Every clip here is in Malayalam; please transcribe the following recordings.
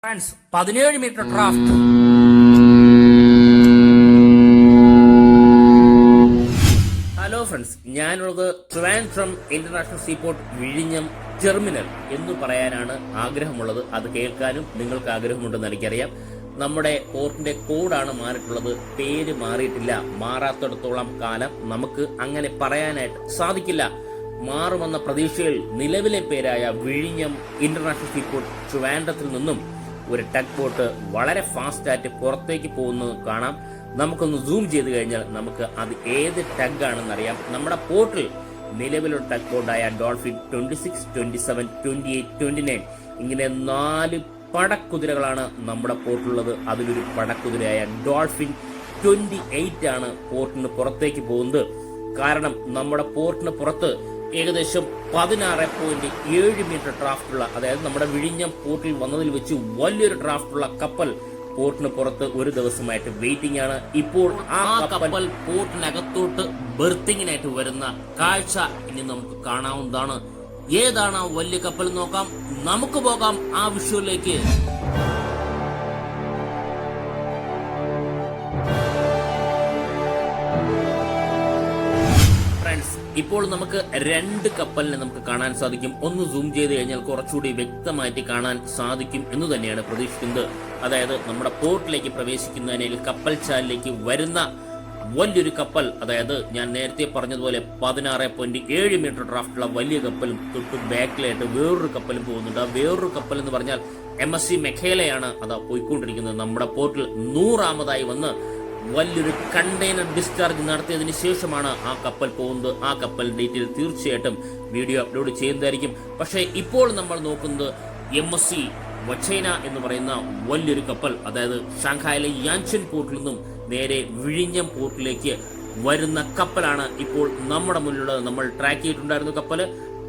Friends 17 metre draft. Hello friends, ഞാനുള്ളത് ട്രിവാൻഡ്രം ഇന്റർനാഷണൽ സീപോർട്ട് വിഴിഞ്ഞം ടെർമിനൽ എന്ന് പറയാനാണ് ആഗ്രഹമുള്ളത്. അത് കേൾക്കാനും നിങ്ങൾക്ക് ആഗ്രഹമുണ്ടെന്ന് എനിക്കറിയാം. നമ്മുടെ പോർട്ടിന്റെ കോഡാണ് മാറിയിട്ടുള്ളത്, പേര് മാറിയിട്ടില്ല. മാറാത്തിടത്തോളം കാലം നമുക്ക് അങ്ങനെ പറയാനായിട്ട് സാധിക്കില്ല. മാറുമെന്ന പ്രതീക്ഷയിൽ നിലവിലെ പേരായ വിഴിഞ്ഞം ഇന്റർനാഷണൽ സീപോർട്ട് ട്രിവാൻഡ്രത്തിൽ നിന്നും ഒരു ടഗ് ബോട്ട് വളരെ ഫാസ്റ്റ് ആയിട്ട് പുറത്തേക്ക് പോകുന്നത് കാണാം. നമുക്കൊന്ന് സൂം ചെയ്ത് കഴിഞ്ഞാൽ നമുക്ക് അത് ഏത് ടഗ് ആണെന്ന് അറിയാം. നമ്മുടെ പോർട്ടിൽ നിലവിലുള്ള ടഗ് ബോട്ടായ ഡോൾഫിൻ 26, 27, 28, 29 ഇങ്ങനെ 4 പടക്കുതിരകളാണ് നമ്മുടെ പോർട്ടിലുള്ളത്. അതിലൊരു പടക്കുതിരയായ ഡോൾഫിൻ 28 ആണ് പോർട്ടിന് പുറത്തേക്ക് പോകുന്നത്. കാരണം നമ്മുടെ പോർട്ടിന് പുറത്ത് ഏകദേശം 16.7 മീറ്റർ ഡ്രാഫ്റ്റുള്ള, അതായത് നമ്മുടെ വിഴിഞ്ഞം പോർട്ടിൽ വന്നതിൽ വെച്ച് വലിയൊരു ഡ്രാഫ്റ്റുള്ള കപ്പൽ പോർട്ടിന് പുറത്ത് ഒരു ദിവസമായിട്ട് വെയിറ്റിംഗ് ആണ്. ഇപ്പോൾ ആ കപ്പൽ പോർട്ടിനകത്തോട്ട് ബെർത്തിങ്ങിനായിട്ട് വരുന്ന കാഴ്ച ഇനി നമുക്ക് കാണാവുന്നതാണ്. ഏതാണ് ആ വലിയ കപ്പൽ നോക്കാം. നമുക്ക് പോകാം ആ വിഷ്വലിലേക്ക്. ഇപ്പോൾ നമുക്ക് 2 കപ്പലിനെ നമുക്ക് കാണാൻ സാധിക്കും. ഒന്ന് സൂം ചെയ്ത് കഴിഞ്ഞാൽ കുറച്ചുകൂടി വ്യക്തമായിട്ട് കാണാൻ സാധിക്കും എന്ന് തന്നെയാണ് പ്രതീക്ഷിക്കുന്നത്. അതായത് നമ്മുടെ പോർട്ടിലേക്ക് പ്രവേശിക്കുന്നതിനിൽ കപ്പൽ ചാലിലേക്ക് വരുന്ന വലിയൊരു കപ്പൽ, അതായത് ഞാൻ നേരത്തെ പറഞ്ഞതുപോലെ 16.7 മീറ്റർ ഡ്രാഫ്റ്റുള്ള വലിയ കപ്പലും തൊട്ട് ബാക്കിലായിട്ട് വേറൊരു കപ്പലും പോകുന്നുണ്ട്. ആ വേറൊരു കപ്പൽ എന്ന് പറഞ്ഞാൽ MSC മെഖേലയാണ്. അതാ പോയിക്കൊണ്ടിരിക്കുന്നത്. നമ്മുടെ പോർട്ടിൽ 100ാമതായി വന്ന് വലിയൊരു കണ്ടെയ്നർ ഡിസ്ചാർജ് നടത്തിയതിനു ശേഷമാണ് ആ കപ്പൽ പോകുന്നത്. ആ കപ്പൽ ഡീറ്റെയിൽ തീർച്ചയായിട്ടും വീഡിയോ അപ്ലോഡ് ചെയ്യുന്നതായിരിക്കും. പക്ഷേ ഇപ്പോൾ നമ്മൾ നോക്കുന്നത് MSC വച്ചൈന എന്ന് പറയുന്ന വലിയൊരു കപ്പൽ, അതായത് ഷാങ്ഹായിലെ യാൻചൻ പോർട്ടിൽ നിന്നും നേരെ വിഴിഞ്ഞം പോർട്ടിലേക്ക് വരുന്ന കപ്പലാണ് ഇപ്പോൾ നമ്മുടെ മുന്നിലുള്ളത്. നമ്മൾ ട്രാക്ക് ചെയ്തിട്ടുണ്ടായിരുന്നു കപ്പൽ.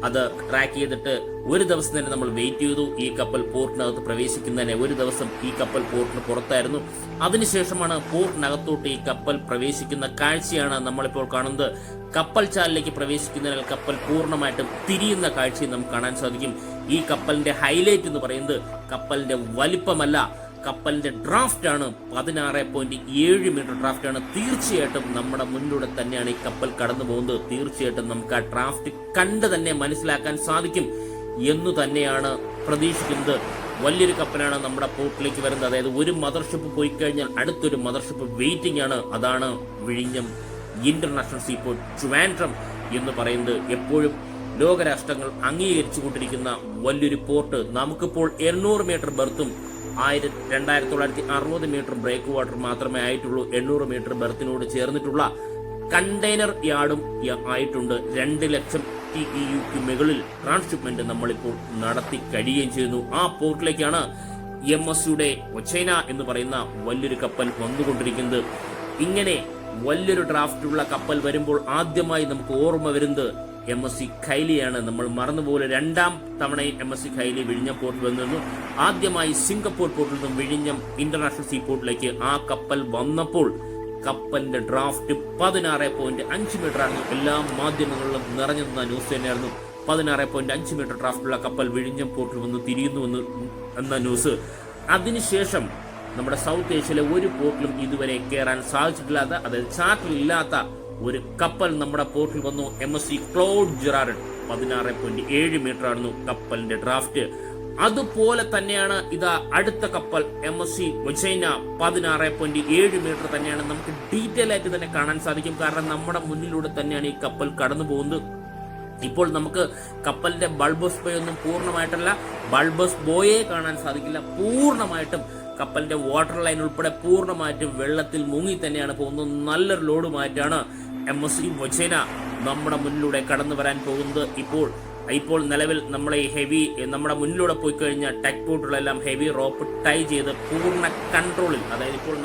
അത് ട്രാക്ക് ചെയ്തിട്ട് ഒരു ദിവസം തന്നെ നമ്മൾ വെയിറ്റ് ചെയ്തു. ഈ കപ്പൽ പോർട്ടിനകത്ത് പ്രവേശിക്കുന്നതിന് ഒരു ദിവസം ഈ കപ്പൽ പോർട്ടിന് പുറത്തായിരുന്നു. അതിനുശേഷമാണ് പോർട്ടിനകത്തോട്ട് ഈ കപ്പൽ പ്രവേശിക്കുന്ന കാഴ്ചയാണ് നമ്മളിപ്പോൾ കാണുന്നത്. കപ്പൽ ചാലിലേക്ക് പ്രവേശിക്കുന്നതിനാൽ കപ്പൽ പൂർണ്ണമായിട്ടും തിരിയുന്ന കാഴ്ചയും നമുക്ക് കാണാൻ സാധിക്കും. ഈ കപ്പലിന്റെ ഹൈലൈറ്റ് എന്ന് പറയുന്നത് കപ്പലിന്റെ വലിപ്പമല്ല, കപ്പലിന്റെ ഡ്രാഫ്റ്റ് ആണ്. 16.7 മീറ്റർ ഡ്രാഫ്റ്റ് ആണ്. തീർച്ചയായിട്ടും നമ്മുടെ മുന്നിലൂടെ തന്നെയാണ് ഈ കപ്പൽ കടന്നു പോകുന്നത്. തീർച്ചയായിട്ടും നമുക്ക് ആ ഡ്രാഫ്റ്റ് കണ്ട് തന്നെ മനസ്സിലാക്കാൻ സാധിക്കും എന്നു തന്നെയാണ് പ്രതീക്ഷിക്കുന്നത്. വലിയൊരു കപ്പലാണ് നമ്മുടെ പോർട്ടിലേക്ക് വരുന്നത്. അതായത് ഒരു മദർഷിപ്പ് പോയി കഴിഞ്ഞാൽ അടുത്തൊരു മദർഷിപ്പ് വെയിറ്റിംഗ് ആണ്. അതാണ് വിഴിഞ്ഞം ഇന്റർനാഷണൽ സീപോർട്ട് ട്രിവാൻഡ്രം എന്ന് പറയുന്നത്. എപ്പോഴും ലോകരാഷ്ട്രങ്ങൾ അംഗീകരിച്ചു കൊണ്ടിരിക്കുന്ന വലിയൊരു പോർട്ട്. നമുക്കിപ്പോൾ 800 മീറ്റർ ബെർത്തും 2960 മീറ്റർ ബ്രേക്ക് വാട്ടർ മാത്രമേ ആയിട്ടുള്ളൂ. 800 മീറ്റർ ബെർത്തിനോട് ചേർന്നിട്ടുള്ള കണ്ടെയ്നർ യാർഡും ആയിട്ടുണ്ട്. 2 ലക്ഷം TEUക്ക് മുകളിൽ ട്രാൻസ്ഷിപ്മെന്റ് നമ്മളിപ്പോൾ നടത്തി കഴിയുകയും ചെയ്യുന്നു. ആ പോർട്ടിലേക്കാണ് MSCയുടെ വച്ചൈന എന്ന് പറയുന്ന വലിയൊരു കപ്പൽ വന്നുകൊണ്ടിരിക്കുന്നത്. ഇങ്ങനെ വലിയൊരു ഡ്രാഫ്റ്റുള്ള കപ്പൽ വരുമ്പോൾ ആദ്യമായി നമുക്ക് ഓർമ്മ വരുന്നത് MSC ഖൈലിയാണ്. നമ്മൾ മറന്നുപോലെ 2ാം തവണയും MSC ഖൈലി വിഴിഞ്ഞം പോർട്ടിൽ വന്നിരുന്നു. ആദ്യമായി സിംഗപ്പൂർ പോർട്ടിൽ നിന്നും വിഴിഞ്ഞം ഇന്റർനാഷണൽ സീപോർട്ടിലേക്ക് ആ കപ്പൽ വന്നപ്പോൾ കപ്പലിന്റെ ഡ്രാഫ്റ്റ് 16.5 മീറ്റർ ആയിരുന്നു. എല്ലാ മാധ്യമങ്ങളിലും നിറഞ്ഞു നിന്ന ന്യൂസ് തന്നെയായിരുന്നു. 16.5 മീറ്റർ ഡ്രാഫ്റ്റുള്ള കപ്പൽ വിഴിഞ്ഞം പോർട്ടിൽ വന്ന് തിരിയുന്നു എന്ന ന്യൂസ്. അതിനുശേഷം നമ്മുടെ സൗത്ത് ഏഷ്യയിലെ ഒരു പോർട്ടിലും ഇതുവരെ കയറാൻ സാധിച്ചിട്ടില്ലാത്ത, അതായത് ചാർട്ടിലില്ലാത്ത ഒരു കപ്പൽ നമ്മുടെ പോർട്ടിൽ വന്നു. MSC ക്ലോഡ് ജെറാർഡ് 16.7 മീറ്റർ ആയിരുന്നു കപ്പലിന്റെ ഡ്രാഫ്റ്റ്. അതുപോലെ തന്നെയാണ് ഇതാ അടുത്ത കപ്പൽ MSC വച്ചൈന 16.7 മീറ്റർ തന്നെയാണ്. നമുക്ക് ഡീറ്റെയിൽ ആയിട്ട് തന്നെ കാണാൻ സാധിക്കും. കാരണം നമ്മുടെ മുന്നിലൂടെ തന്നെയാണ് ഈ കപ്പൽ കടന്നു പോകുന്നത്. ഇപ്പോൾ നമുക്ക് കപ്പലിന്റെ ബൾബസ് ബോയ് ഒന്നും പൂർണ്ണമായിട്ടല്ല, ബൾബസ് ബോയെ കാണാൻ സാധിക്കില്ല. പൂർണ്ണമായിട്ടും കപ്പലിന്റെ വാട്ടർ ലൈൻ ഉൾപ്പെടെ പൂർണ്ണമായിട്ടും വെള്ളത്തിൽ മുങ്ങി തന്നെയാണ് പോകുന്നത്. നല്ലൊരു ലോഡുമായിട്ടാണ് MSC വച്ചൈന നമ്മുടെ മുന്നിലൂടെ കടന്നു വരാൻ പോകുന്നത്. ഇപ്പോൾ നിലവിൽ നമ്മളെ നമ്മുടെ മുന്നിലൂടെ പോയി കഴിഞ്ഞാൽ ടെക് ബോട്ടുകളെല്ലാം ഹെവി റോപ്പ് ടൈ ചെയ്ത് പൂർണ്ണ കൺട്രോളിൽ, അതായത് ഇപ്പോൾ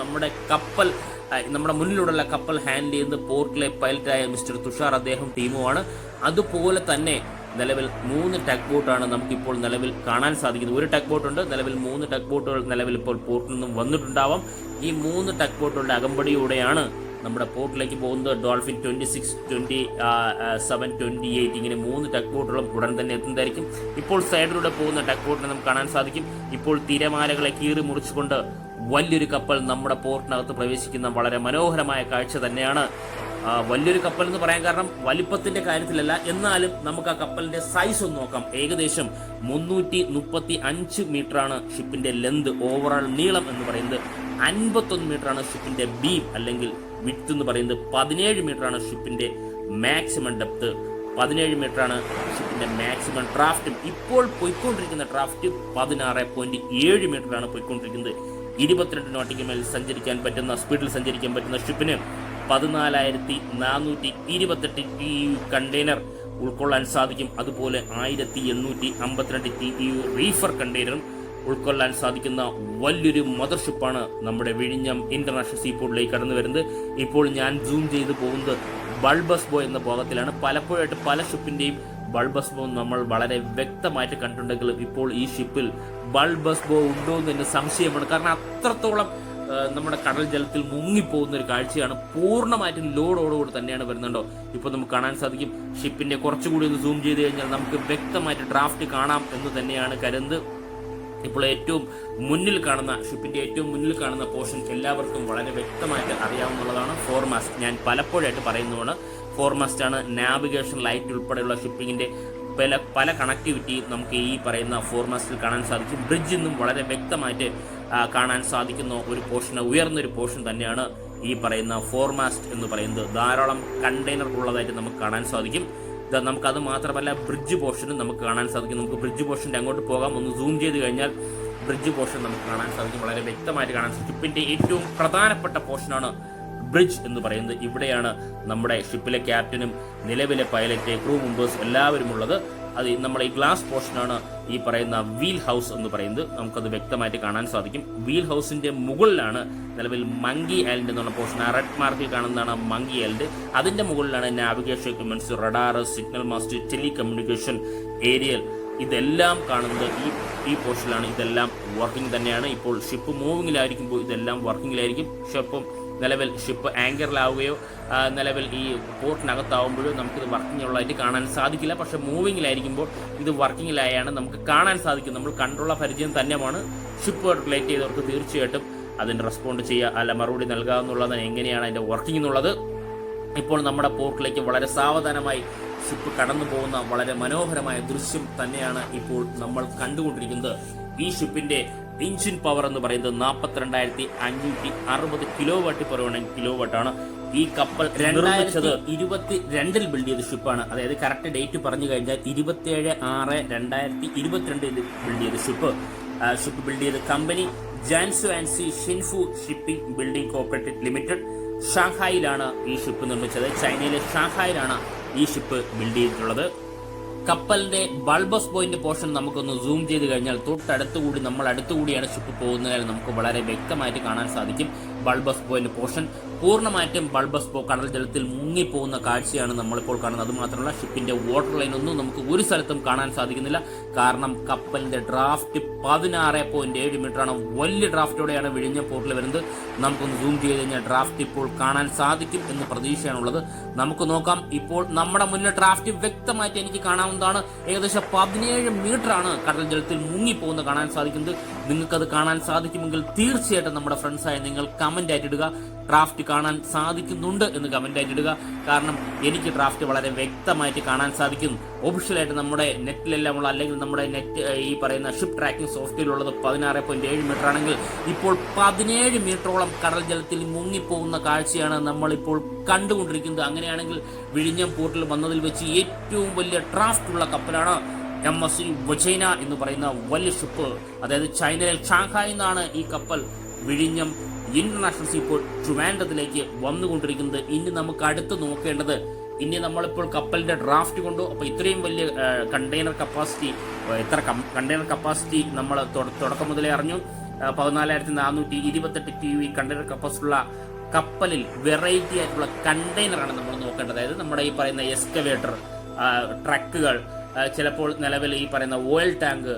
നമ്മുടെ മുന്നിലൂടെയുള്ള കപ്പൽ ഹാൻഡിൽ ചെയ്യുന്നത് പോർട്ടിലെ പൈലറ്റായ മിസ്റ്റർ തുഷാർ, അദ്ദേഹം ടീമുമാണ്. അതുപോലെ തന്നെ നിലവിൽ 3 ടഗ് ബോട്ടാണ് നമുക്കിപ്പോൾ നിലവിൽ കാണാൻ സാധിക്കുന്നത്. ഒരു ടഗ് ബോട്ടുണ്ട്, നിലവിൽ 3 ടഗ് ബോട്ടുകൾ നിലവിൽ ഇപ്പോൾ പോർട്ടിൽ നിന്നും വന്നിട്ടുണ്ടാവാം. ഈ 3 ടഗ് ബോട്ടുകളുടെ അകമ്പടിയോടെയാണ് നമ്മുടെ പോർട്ടിലേക്ക് പോകുന്നത്. ഡോൾഫിൻ 26, 27, 28 ഇങ്ങനെ 3 ടഗ് ബോട്ടുകളും ഉടൻ തന്നെ എത്തുന്നതായിരിക്കും. ഇപ്പോൾ സൈഡിലൂടെ പോകുന്ന ടഗ് ബോട്ടിനെ നമുക്ക് കാണാൻ സാധിക്കും. ഇപ്പോൾ തിരമാലകളെ കീറി മുറിച്ചുകൊണ്ട് വലിയൊരു കപ്പൽ നമ്മുടെ പോർട്ടിനകത്ത് പ്രവേശിക്കുന്ന വളരെ മനോഹരമായ കാഴ്ച തന്നെയാണ്. വലിയൊരു കപ്പൽ എന്ന് പറയാൻ കാരണം വലിപ്പത്തിന്റെ കാര്യത്തിലല്ല, എന്നാലും നമുക്ക് ആ കപ്പലിന്റെ സൈസ് ഒന്ന് നോക്കാം. ഏകദേശം 335 മീറ്ററാണ് ഷിപ്പിന്റെ ലെന്ത്. ഓവറോൾ നീളം എന്ന് പറയുന്നത് 51 മീറ്ററാണ് ഷിപ്പിന്റെ ബീം അല്ലെങ്കിൽ വിഡ്ത്ത് എന്ന് പറയുന്നത്. 17 മീറ്ററാണ് ഷിപ്പിന്റെ മാക്സിമം ഡെപ്ത്. 17 മീറ്ററാണ് ഷിപ്പിന്റെ മാക്സിമം ഡ്രാഫ്റ്റും. ഇപ്പോൾ പോയിക്കൊണ്ടിരിക്കുന്ന ഡ്രാഫ്റ്റ് 16.7 മീറ്ററാണ് പോയിക്കൊണ്ടിരിക്കുന്നത്. 22 നോട്ടിക്ക് മേൽ സഞ്ചരിക്കാൻ പറ്റുന്ന സ്പീഡിൽ സഞ്ചരിക്കാൻ പറ്റുന്ന ഷിപ്പിന് 14,428 TEU കണ്ടെയ്നർ ഉൾക്കൊള്ളാൻ സാധിക്കും. അതുപോലെ 1,852 TEU റീഫർ കണ്ടെയ്നറും ഉൾക്കൊള്ളാൻ സാധിക്കുന്ന വലിയൊരു മദർഷിപ്പാണ് നമ്മുടെ വിഴിഞ്ഞം ഇന്റർനാഷണൽ സീപോർട്ടിലേക്ക് കടന്നു വരുന്നത്. ഇപ്പോൾ ഞാൻ സൂം ചെയ്ത് പോകുന്നത് ബൾബസ് ബോ എന്ന ഭാഗത്തിലാണ്. പലപ്പോഴായിട്ട് പല ഷിപ്പിന്റെയും ബൾബസ് ബോ നമ്മൾ വളരെ വ്യക്തമായിട്ട് കണ്ടിട്ടുണ്ടെങ്കിലും ഇപ്പോൾ ഈ ഷിപ്പിൽ ബൾബസ് ബോ ഉണ്ടോ എന്ന് തന്നെ സംശയമാണ്. കാരണം അത്രത്തോളം നമ്മുടെ കടൽ ജലത്തിൽ മുങ്ങിപ്പോകുന്ന ഒരു കാഴ്ചയാണ്. പൂർണ്ണമായിട്ടും ലോഡോടുകൂടി തന്നെയാണ് വരുന്നുണ്ടോ ഇപ്പോൾ നമുക്ക് കാണാൻ സാധിക്കും. ഷിപ്പിന്റെ കുറച്ചുകൂടി ഒന്ന് സൂം ചെയ്ത് കഴിഞ്ഞാൽ നമുക്ക് വ്യക്തമായിട്ട് ഡ്രാഫ്റ്റ് കാണാം എന്ന് തന്നെയാണ് കരുതുന്നത്. ഇപ്പോൾ ഏറ്റവും മുന്നിൽ കാണുന്ന ഷിപ്പിന്റെ ഏറ്റവും മുന്നിൽ കാണുന്ന പോർഷൻ എല്ലാവർക്കും വളരെ വ്യക്തമായിട്ട് അറിയാവുന്നതാണ്. ഫോർമാസ്റ്റ് ഞാൻ പലപ്പോഴായിട്ട് പറയുന്നതാണ്. ഫോർമാസ്റ്റ് ആണ് നാവിഗേഷൻ ലൈറ്റ് ഉൾപ്പെടെയുള്ള ഷിപ്പിങ്ങിന്റെ പല കണക്ടിവിറ്റിയും നമുക്ക് ഈ പറയുന്ന ഫോർമാസ്റ്റിൽ കാണാൻ സാധിക്കും. ബ്രിഡ്ജിൽ നിന്നും വളരെ വ്യക്തമായിട്ട് കാണാൻ സാധിക്കുന്ന ഒരു പോർഷൻ, ഉയർന്നൊരു പോർഷൻ തന്നെയാണ് ഈ പറയുന്ന ഫോർമാസ്റ്റ് എന്ന് പറയുന്നത്. ധാരാളം കണ്ടെയ്നർ ഉള്ളതായിട്ട് നമുക്ക് കാണാൻ സാധിക്കും. നമുക്കത് മാത്രമല്ല ബ്രിഡ്ജ് പോർഷനും നമുക്ക് കാണാൻ സാധിക്കും. നമുക്ക് ബ്രിഡ്ജ് പോർഷൻ്റെ അങ്ങോട്ട് പോകാം. ഒന്ന് സൂം ചെയ്ത് കഴിഞ്ഞാൽ ബ്രിഡ്ജ് പോർഷൻ നമുക്ക് കാണാൻ സാധിക്കും. വളരെ വ്യക്തമായിട്ട് കാണാൻ സാധിക്കും. ഷിപ്പിന്റെ ഏറ്റവും പ്രധാനപ്പെട്ട പോർഷനാണ് ബ്രിഡ്ജ് എന്ന് പറയുന്നത്. ഇവിടെയാണ് നമ്മുടെ ഷിപ്പിലെ ക്യാപ്റ്റനും നിലവിലെ പൈലറ്റ്, ക്രൂ മെമ്പേഴ്സ് എല്ലാവരും ഉള്ളത്. അത് നമ്മുടെ ഈ ഗ്ലാസ് പോർഷനാണ് ഈ പറയുന്ന വീൽ ഹൗസ് എന്ന് പറയുന്നത്. നമുക്കത് വ്യക്തമായിട്ട് കാണാൻ സാധിക്കും. വീൽ ഹൗസിന്റെ മുകളിലാണ് നിലവിൽ മങ്കി ഐലൻഡ് എന്നുള്ള പോർഷൻ. റെഡ് മാർക്കിൽ കാണുന്നതാണ് മങ്കി ഐലൻഡ്. അതിന്റെ മുകളിലാണ് navigation equipments, radar, signal mast, telecommunication, aerial ഇതെല്ലാം കാണുന്നത് ഈ പോർഷനിലാണ്. ഇതെല്ലാം വർക്കിംഗ് തന്നെയാണ്. ഇപ്പോൾ ഷിപ്പ് മൂവിങ്ങിലായിരിക്കുമ്പോൾ ഇതെല്ലാം വർക്കിങ്ങിലായിരിക്കും. നിലവിൽ ഷിപ്പ് ആങ്കറിലാവുകയോ നിലവിൽ ഈ പോർട്ടിനകത്താവുമ്പോഴോ നമുക്കിത് വർക്കിംഗ് ഉള്ളതായിട്ട് കാണാൻ സാധിക്കില്ല. പക്ഷെ മൂവിങ്ങിലായിരിക്കുമ്പോൾ ഇത് വർക്കിങ്ങിലായാണ് നമുക്ക് കാണാൻ സാധിക്കും. നമ്മൾ കണ്ടുള്ള പരിചയം തന്നെയാണ്. ഷിപ്പ് റിലേറ്റ് ചെയ്തവർക്ക് തീർച്ചയായിട്ടും അതിന് റെസ്പോണ്ട് ചെയ്യുക, അല്ല മറുപടി നൽകുക എന്നുള്ളത് എങ്ങനെയാണ് അതിൻ്റെ വർക്കിംഗ് എന്നുള്ളത്. ഇപ്പോൾ നമ്മുടെ പോർട്ടിലേക്ക് വളരെ സാവധാനമായി ഷിപ്പ് കടന്നു പോകുന്ന വളരെ മനോഹരമായ ദൃശ്യം തന്നെയാണ് ഇപ്പോൾ നമ്മൾ കണ്ടുകൊണ്ടിരിക്കുന്നത്. ഈ ഷിപ്പിന്റെ എഞ്ചിൻ പവർ എന്ന് പറയുന്നത് 42,560 കിലോവാട്ടാണ്. ഈ കപ്പൽ 2022 ബിൽഡ് ചെയ്ത ഷിപ്പാണ്. അതായത് കറക്റ്റ് ഡേറ്റ് പറഞ്ഞു കഴിഞ്ഞാൽ 27/6/2022 ബിൽഡ് ചെയ്ത ഷിപ്പ് ബിൽഡ് ചെയ്ത കമ്പനി ജാൻസു ആൻഡ് സി ഷിൻഫു ഷിപ്പിംഗ് ബിൽഡിംഗ് കോർപ്പറേറ്റഡ് ലിമിറ്റഡ് ഷാങ്ഹായിലാണ് ഈ ഷിപ്പ് നിർമ്മിച്ചത്. ചൈനയിലെ ഷാങ്ഹായിലാണ് ഈ ഷിപ്പ് ബിൽഡ് ചെയ്തിട്ടുള്ളത്. കപ്പലിന്റെ ബൾബസ് പോയിന്റ് പോർഷൻ നമുക്കൊന്ന് സൂം ചെയ്ത് കഴിഞ്ഞാൽ തൊട്ടടുത്തുകൂടി അടുത്തുകൂടിയാണ് ഷിപ്പ് പോകുന്നതിനാൽ നമുക്ക് വളരെ വ്യക്തമായിട്ട് കാണാൻ സാധിക്കും. ബൾബസ് പോയിന്റ് പോർഷൻ പൂർണ്ണമായിട്ടും ബൾബസ് ബോ കടൽ ജലത്തിൽ മുങ്ങിപ്പോകുന്ന കാഴ്ചയാണ് നമ്മളിപ്പോൾ കാണുന്നത്. അതുമാത്രമല്ല ഷിപ്പിന്റെ വാട്ടർ ലൈൻ ഒന്നും നമുക്ക് ഒരു സ്ഥലത്തും കാണാൻ സാധിക്കുന്നില്ല. കാരണം കപ്പലിന്റെ ഡ്രാഫ്റ്റ് 16.7 മീറ്ററാണ്. വലിയ ഡ്രാഫ്റ്റോടെയാണ് വിഴിഞ്ഞം പോർട്ടിൽ വരുന്നത്. നമുക്കൊന്ന് സൂം ചെയ്ത് കഴിഞ്ഞാൽ ഡ്രാഫ്റ്റ് ഇപ്പോൾ കാണാൻ സാധിക്കും എന്ന് പ്രതീക്ഷയാണുള്ളത്. നമുക്ക് നോക്കാം. ഇപ്പോൾ നമ്മുടെ മുന്നിൽ ഡ്രാഫ്റ്റ് വ്യക്തമായിട്ട് എനിക്ക് കാണാവുന്നതാണ്. ഏകദേശം 17 മീറ്ററാണ് കടൽ ജലത്തിൽ മുങ്ങിപ്പോകുന്ന കാണാൻ സാധിക്കുന്നത്. നിങ്ങൾക്കത് കാണാൻ സാധിക്കുമെങ്കിൽ തീർച്ചയായിട്ടും നമ്മുടെ ഫ്രണ്ട്സായ നിങ്ങൾ കമന്റ് ആയിട്ട് ഇടുക. ഡ്രാഫ്റ്റ് കാണാൻ സാധിക്കുന്നുണ്ട് എന്ന് കമന്റ് ആയിട്ട് ഇടുക. കാരണം എനിക്ക് ഡ്രാഫ്റ്റ് വളരെ വ്യക്തമായിട്ട് കാണാൻ സാധിക്കും. ഒഫീഷ്യലായിട്ട് നമ്മുടെ നെറ്റിലെല്ലാം ഉള്ള അല്ലെങ്കിൽ നമ്മുടെ നെറ്റ് ഈ പറയുന്ന ഷിപ്പ് ട്രാക്കിംഗ് സോഫ്റ്റ്വെയറിലുള്ളത് 16.7 മീറ്റർ ആണെങ്കിൽ ഇപ്പോൾ 17 മീറ്ററോളം കടൽ ജലത്തിൽ മുങ്ങിപ്പോകുന്ന കാഴ്ചയാണ് നമ്മളിപ്പോൾ കണ്ടുകൊണ്ടിരിക്കുന്നത്. അങ്ങനെയാണെങ്കിൽ വിഴിഞ്ഞം പോർട്ടിൽ വന്നതിൽ വെച്ച് ഏറ്റവും വലിയ ഡ്രാഫ്റ്റ് ഉള്ള കപ്പലാണ് MSC വജൈന എന്ന് പറയുന്ന വലിയ ഷിപ്പ്. അതായത് ചൈനയിലെ ഷാങ്ഹായിൽ നിന്നാണ് ഈ കപ്പൽ വിഴിഞ്ഞം ഇന്റർനാഷണൽ സീപോർട്ട് ട്രിവാൻഡ്രത്തിലേക്ക് വന്നുകൊണ്ടിരിക്കുന്നത്. ഇനി നമുക്ക് അടുത്ത് നോക്കേണ്ടത്, ഇനി നമ്മളിപ്പോൾ കപ്പലിന്റെ ഡ്രാഫ്റ്റ് കൊണ്ടു അപ്പോൾ ഇത്രയും വലിയ കണ്ടെയ്നർ കപ്പാസിറ്റി, എത്ര കണ്ടെയ്നർ കപ്പാസിറ്റി നമ്മൾ തുടക്കം മുതലേ അറിഞ്ഞു. 14,428 TEU കണ്ടെയ്നർ കപ്പാസിറ്റി ഉള്ള കപ്പലിൽ വെറൈറ്റി ആയിട്ടുള്ള കണ്ടെയ്നറാണ് നമ്മൾ നോക്കേണ്ടത്. അതായത് നമ്മുടെ ഈ പറയുന്ന എക്സ്കവേറ്റർ, ട്രക്കുകൾ, ചിലപ്പോൾ നിലവിൽ ഈ പറയുന്ന ഓയിൽ ടാങ്ക്,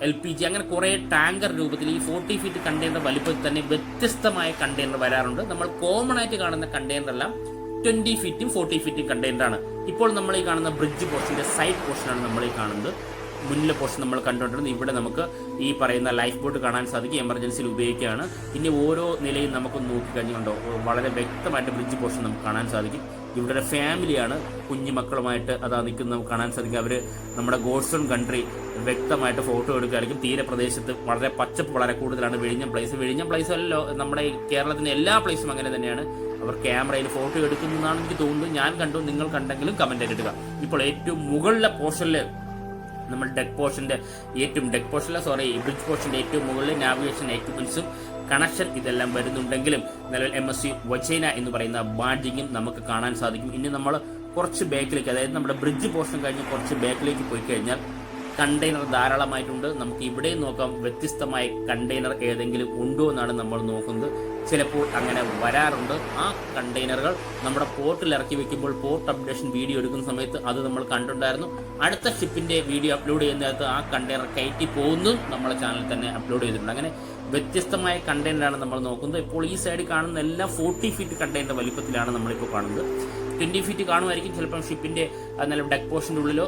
LPG അങ്ങനെ കുറേ ടാങ്കർ രൂപത്തിൽ ഈ 40 ഫീറ്റ് കണ്ടെയ്നർ വലിപ്പത്തിൽ തന്നെ വ്യത്യസ്തമായ കണ്ടെയ്നർ വരാറുണ്ട്. നമ്മൾ കോമൺ ആയിട്ട് കാണുന്ന കണ്ടെയ്നർ എല്ലാം 20 ഫീറ്റും 40 ഫീറ്റും കണ്ടെയ്നറാണ്. ഇപ്പോൾ നമ്മൾ ഈ കാണുന്ന ബ്രിഡ്ജ് പോർഷന്റെ സൈഡ് പോർഷനാണ് നമ്മൾ ഈ കാണുന്നത്. മുന്നിലെ പോർഷൻ നമ്മൾ കണ്ടുകൊണ്ടിരുന്നത്. ഇവിടെ നമുക്ക് ഈ പറയുന്ന ലൈഫ് ബോട്ട് കാണാൻ സാധിക്കും, എമർജൻസിയിൽ ഉപയോഗിക്കുകയാണ്. ഇനി ഓരോ നിലയും നമുക്ക് നോക്കിക്കഴിഞ്ഞുകൊണ്ടോ വളരെ വ്യക്തമായിട്ട് ബ്രിഡ്ജ് പോർഷൻ നമുക്ക് കാണാൻ സാധിക്കും. ഇവിടെ ഒരു ഫാമിലിയാണ് കുഞ്ഞു മക്കളുമായിട്ട് അതാ നിൽക്കുന്നത് നമുക്ക് കാണാൻ സാധിക്കും. അവർ നമ്മുടെ ഗോഡ്സോൺ കൺട്രി വ്യക്തമായിട്ട് ഫോട്ടോ എടുക്കുകയായിരിക്കും. തീരപ്രദേശത്ത് വളരെ പച്ചപ്പ് വളരെ കൂടുതലാണ്. വിഴിഞ്ഞം പ്ലേസ് അല്ലല്ലോ, നമ്മുടെ കേരളത്തിൻ്റെ എല്ലാ പ്ലേസും അങ്ങനെ തന്നെയാണ്. അവർ ക്യാമറയിൽ ഫോട്ടോ എടുക്കുന്നതാണ് എനിക്ക് തോന്നുന്നത്. ഞാൻ കണ്ടു, നിങ്ങൾ കണ്ടെങ്കിലും കമന്റ് ഇടുക. ഇപ്പോൾ ഏറ്റവും മുകളിലെ പോർഷനിൽ നമ്മൾ ബ്രിഡ്ജ് പോർഷന്റെ ഏറ്റവും മുകളിൽ നാവിഗേഷൻ എക്യുപ്മെന്റ്സും കണക്ഷൻ ഇതെല്ലാം വരുന്നുണ്ടെങ്കിലും നിലവിൽ MSC വജൈന എന്ന് പറയുന്ന ബാഡ്ജിങ്ങും നമുക്ക് കാണാൻ സാധിക്കും. ഇനി നമ്മൾ കുറച്ച് ബാക്കിലേക്ക്, അതായത് നമ്മുടെ ബ്രിഡ്ജ് പോർഷൻ കഴിഞ്ഞ് കുറച്ച് ബാക്കിലേക്ക് പോയി കഴിഞ്ഞാൽ കണ്ടെയ്നർ ധാരാളമായിട്ടുണ്ട്. നമുക്ക് ഇവിടെയും നോക്കാം വ്യത്യസ്തമായ കണ്ടെയ്നർ ഏതെങ്കിലും ഉണ്ടോ എന്നാണ് നമ്മൾ നോക്കുന്നത്. ചിലപ്പോൾ അങ്ങനെ വരാറുണ്ട്. ആ കണ്ടെയ്നറുകൾ നമ്മുടെ പോർട്ടിൽ ഇറക്കി വെക്കുമ്പോൾ പോർട്ട് അപ്ഡേഷൻ വീഡിയോ എടുക്കുന്ന സമയത്ത് അത് നമ്മൾ കണ്ടിട്ടുണ്ടായിരുന്നു. അടുത്ത ഷിപ്പിന്റെ വീഡിയോ അപ്ലോഡ് ചെയ്യുന്നതിനകത്ത് ആ കണ്ടെയ്നർ കയറ്റി പോകുന്നു നമ്മുടെ ചാനലിൽ തന്നെ അപ്ലോഡ് ചെയ്തിട്ടുണ്ട്. അങ്ങനെ വ്യത്യസ്തമായ കണ്ടെയ്നറാണ് നമ്മൾ നോക്കുന്നത്. ഇപ്പോൾ ഈ സൈഡിൽ കാണുന്ന എല്ലാം 40 ഫീറ്റ് കണ്ടെയ്നർ വലിപ്പത്തിലാണ് നമ്മളിപ്പോൾ കാണുന്നത്. 20 ഫീറ്റ് കാണുമായിരിക്കും ചിലപ്പം ഷിപ്പിന്റെ നല്ല ഡെക്ക് പോർഷൻ്റെ ഉള്ളിലോ